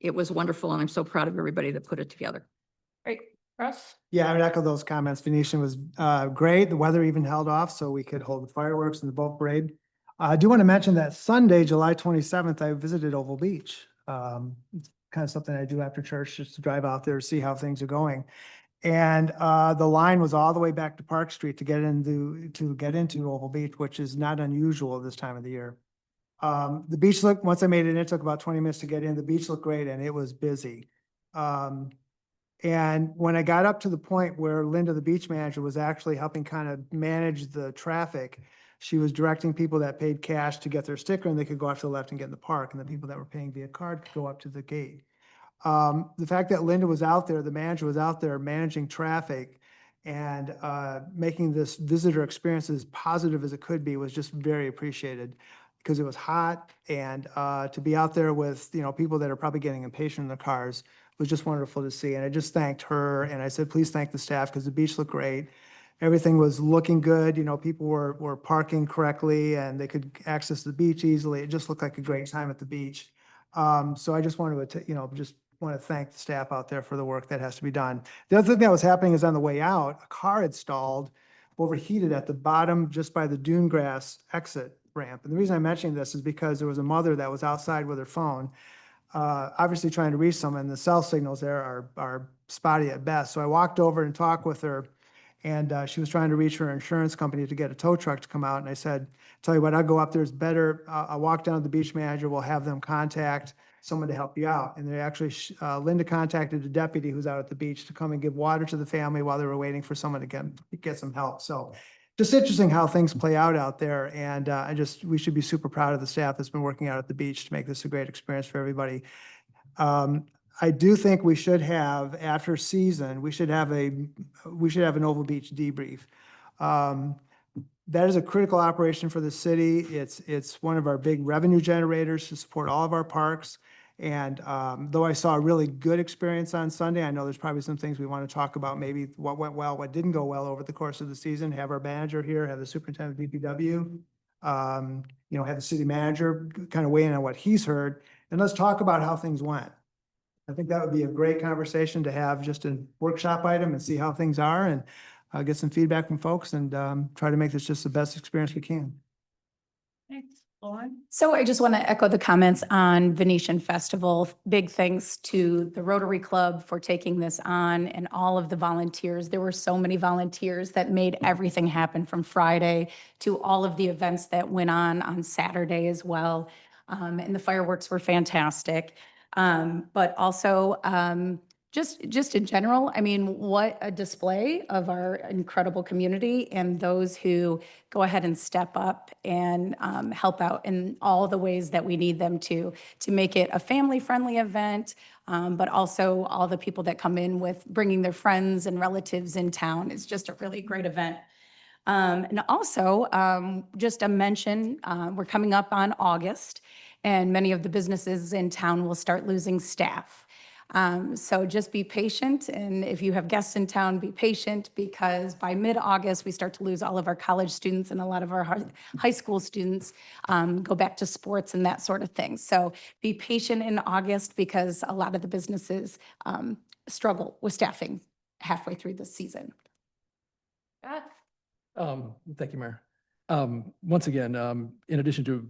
Speaker 6: it was wonderful and I'm so proud of everybody that put it together.
Speaker 1: Great. Russ?
Speaker 5: Yeah, I would echo those comments. Venetian was great. The weather even held off so we could hold the fireworks and the boat parade. I do want to mention that Sunday, July 27th, I visited Oval Beach. kind of something I do after church, just to drive out there, see how things are going. And the line was all the way back to Park Street to get into Oval Beach, which is not unusual this time of the year. The beach looked, once I made it, it took about 20 minutes to get in. The beach looked great and it was busy. And when I got up to the point where Linda, the beach manager, was actually helping kind of manage the traffic, she was directing people that paid cash to get their sticker and they could go off to the left and get in the park. And the people that were paying via card could go up to the gate. The fact that Linda was out there, the manager was out there managing traffic and making this visitor experience as positive as it could be was just very appreciated, because it was hot, and to be out there with, you know, people that are probably getting impatient in their cars was just wonderful to see. And I just thanked her and I said, please thank the staff, because the beach looked great. Everything was looking good. You know, people were parking correctly and they could access the beach easily. It just looked like a great time at the beach. So I just wanted to, just want to thank the staff out there for the work that has to be done. The other thing that was happening is on the way out, a car had stalled, overheated at the bottom just by the dune grass exit ramp. And the reason I'm mentioning this is because there was a mother that was outside with her phone, obviously trying to reach someone. The cell signals there are spotty at best. So I walked over and talked with her, and she was trying to reach her insurance company to get a tow truck to come out. And I said, tell you what, I'll go up there. It's better. I'll walk down to the beach manager. We'll have them contact someone to help you out. And they actually, Linda contacted a deputy who's out at the beach to come and give water to the family while they were waiting for someone to get some help. So just interesting how things play out there. And we should be super proud of the staff that's been working out at the beach to make this a great experience for everybody. I do think we should have, after season, we should have an Oval Beach debrief. That is a critical operation for the city. It's one of our big revenue generators to support all of our parks. And though I saw a really good experience on Sunday, I know there's probably some things we want to talk about, maybe what went well, what didn't go well over the course of the season. Have our manager here, have the superintendent of DPW, have the city manager kind of weigh in on what he's heard. And let's talk about how things went. I think that would be a great conversation to have, just a workshop item, and see how things are, and get some feedback from folks, and try to make this just the best experience we can.
Speaker 1: Thanks, Lauren.
Speaker 13: So I just want to echo the comments on Venetian Festival. Big thanks to the Rotary Club for taking this on, and all of the volunteers. There were so many volunteers that made everything happen, from Friday to all of the events that went on Saturday as well. And the fireworks were fantastic. But also, just in general, I mean, what a display of our incredible community, and those who go ahead and step up and help out in all the ways that we need them to make it a family-friendly event, but also all the people that come in with bringing their friends and relatives in town. It's just a really great event. And also, just a mention, we're coming up on August, and many of the businesses in town will start losing staff. So just be patient, and if you have guests in town, be patient, because by mid-August, we start to lose all of our college students, and a lot of our high school students go back to sports and that sort of thing. So be patient in August, because a lot of the businesses struggle with staffing halfway through the season.
Speaker 7: Thank you, Mayor. Once again, in addition to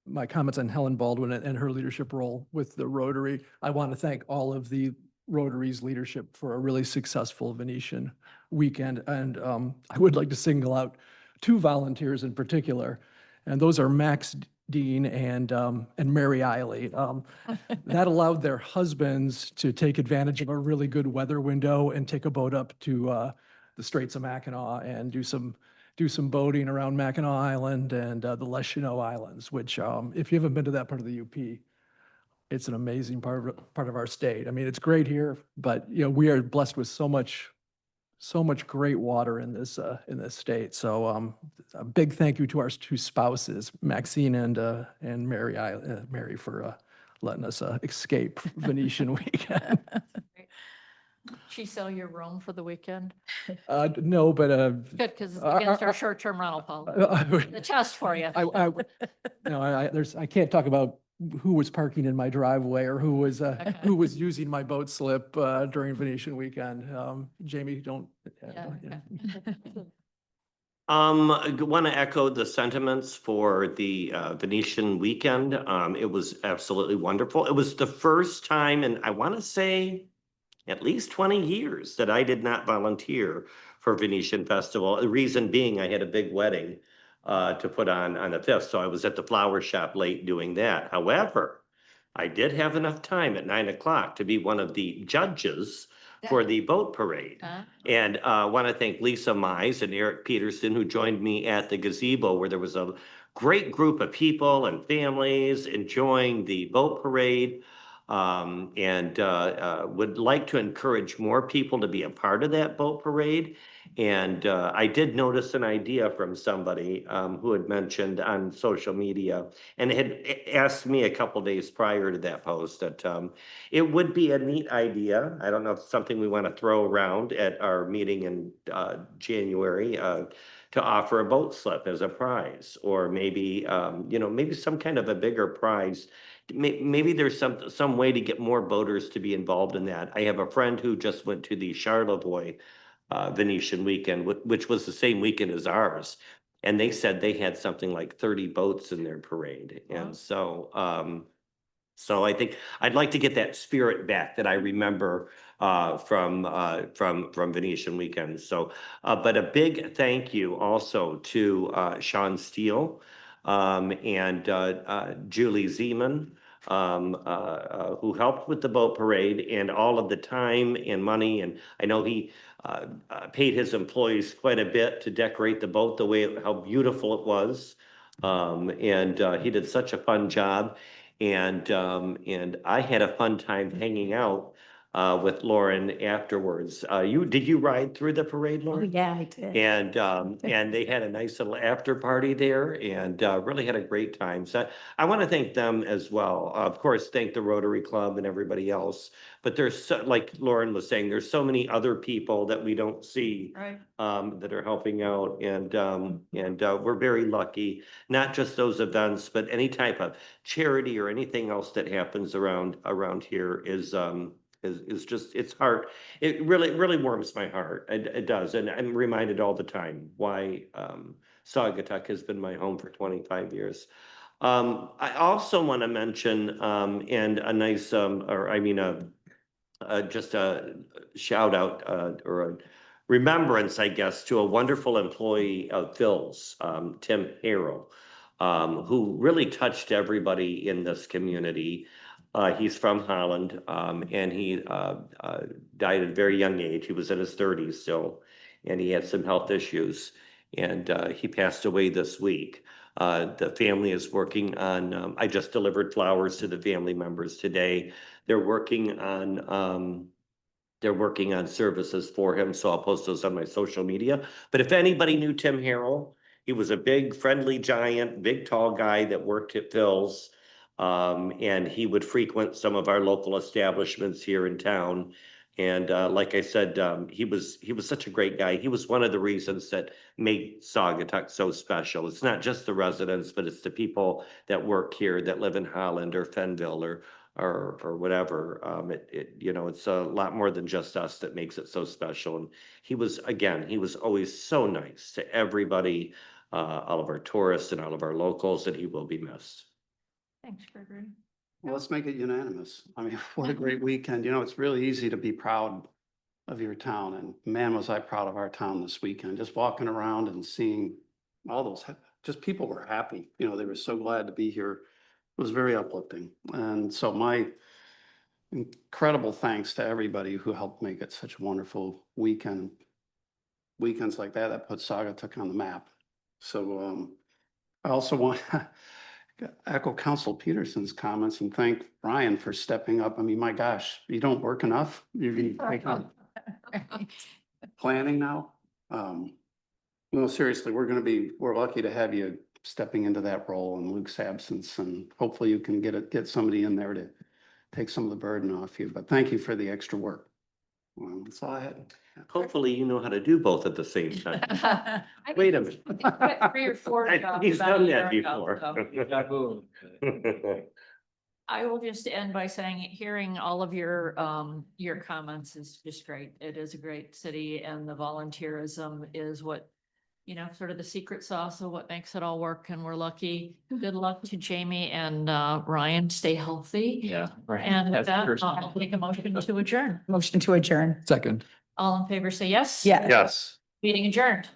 Speaker 7: my comments on Helen Baldwin and her leadership role with the Rotary, I want to thank all of the Rotary's leadership for a really successful Venetian weekend. And I would like to single out two volunteers in particular, and those are Max Dean and Mary Eiley. That allowed their husbands to take advantage of a really good weather window and take a boat up to the Straits of Mackinac and do some boating around Mackinac Island and the Les Chenaux Islands, which if you haven't been to that part of the UP, it's an amazing part of our state. I mean, it's great here, but we are blessed with so much great water in this state. So a big thank you to our two spouses, Maxine and Mary, for letting us escape Venetian weekend.
Speaker 1: She sell your room for the weekend?
Speaker 7: No, but
Speaker 1: Good, because it's against our short-term rental policy. The test for you.
Speaker 7: I can't talk about who was parking in my driveway or who was using my boat slip during Venetian weekend. Jamie, don't.
Speaker 1: Yeah, okay.
Speaker 2: Want to echo the sentiments for the Venetian weekend. It was absolutely wonderful. It was the first time, and I want to say at least 20 years that I did not volunteer for Venetian Festival. The reason being I had a big wedding to put on the 5th, so I was at the flower shop late doing that. However, I did have enough time at 9 o'clock to be one of the judges for the boat parade. And want to thank Lisa Mize and Eric Peterson, who joined me at the gazebo, where there was a great group of people and families enjoying the boat parade. And would like to encourage more people to be a part of that boat parade. And I did notice an idea from somebody who had mentioned on social media and had asked me a couple days prior to that post that it would be a neat idea. I don't know if it's something we want to throw around at our meeting in January to offer a boat slip as a prize, or maybe, maybe some kind of a bigger prize. Maybe there's some way to get more boaters to be involved in that. I have a friend who just went to the Charlevoix Venetian weekend, which was the same weekend as ours. And they said they had something like 30 boats in their parade. And so I think I'd like to get that spirit back that I remember from Venetian weekend. So, but a big thank you also to Sean Steele and Julie Zeman, who helped with the boat parade and all of the time and money. And I know he paid his employees quite a bit to decorate the boat the way, how beautiful it was. And he did such a fun job. And I had a fun time hanging out with Lauren afterwards. Did you ride through the parade,
Speaker 13: Oh,
Speaker 2: Lauren?
Speaker 13: yeah, I did.
Speaker 2: And they had a nice little after party there and really had a great time. So I want to thank them as well. Of course, thank the Rotary Club and everybody else. But there's like Lauren was saying, there's so many other people that we don't see
Speaker 1: Right.
Speaker 2: that are helping out, and we're very lucky. Not just those events, but any type of charity or anything else that happens around here is just, it's heart. It really warms my heart. It does, and I'm reminded all the time why Saugatuck has been my home for 25 years. I also want to mention and a nice just a shout out or a remembrance, I guess, to a wonderful employee of Phil's, Tim Harrell, who really touched everybody in this community. He's from Holland, and he died at a very young age. He was in his 30s still, and he had some health issues, and he passed away this week. The family is working on, I just delivered flowers to the family members today. They're working on services for him, so I'll post those on my social media. But if anybody knew Tim Harrell, he was a big, friendly giant, big, tall guy that worked at Phil's. And he would frequent some of our local establishments here in town. And like I said, he was such a great guy. He was one of the reasons that made Saugatuck so special. It's not just the residents, but it's the people that work here that live in Holland or Fenville or whatever. It's a lot more than just us that makes it so special. And he was always so nice to everybody, all of our tourists and all of our locals, and he will be missed.
Speaker 1: Thanks, Gregory.
Speaker 12: Well, let's make it unanimous. I mean, what a great weekend. It's really easy to be proud of your town, and man, was I proud of our town this weekend. Just walking around and seeing all those, just people were happy. They were so glad to be here. It was very uplifting. And so my incredible thanks to everybody who helped make it such a wonderful weekend. Weekends like that put Saugatuck on the map. So I also want to echo Council Peterson's comments and thank Brian for stepping up. I mean, my gosh, you don't work enough. You're going to take on planning now. No, seriously, we're lucky to have you stepping into that role in Luke's absence, and hopefully you can get somebody in there to take some of the burden off you. But thank you for the extra work. That's all I had.
Speaker 2: Hopefully you know how to do both at the same time. Wait a minute.
Speaker 1: Got 3 or 4 jobs
Speaker 2: He's
Speaker 1: about a
Speaker 2: done
Speaker 1: year
Speaker 2: that
Speaker 1: ago,
Speaker 2: before.
Speaker 1: so. I will just end by saying, hearing all of your comments is just great. It is a great city, and the volunteerism is what you know, sort of the secret sauce of what makes it all work, and we're lucky. Good luck to Jamie and Ryan. Stay healthy.
Speaker 4: Yeah. Right.
Speaker 1: And with
Speaker 4: That's
Speaker 1: that,
Speaker 4: first.
Speaker 1: I'll take a motion to adjourn.
Speaker 13: Motion to adjourn.
Speaker 7: Second.
Speaker 1: All in favor, say yes.
Speaker 13: Yeah.
Speaker 10: Yes.
Speaker 1: Meeting adjourned.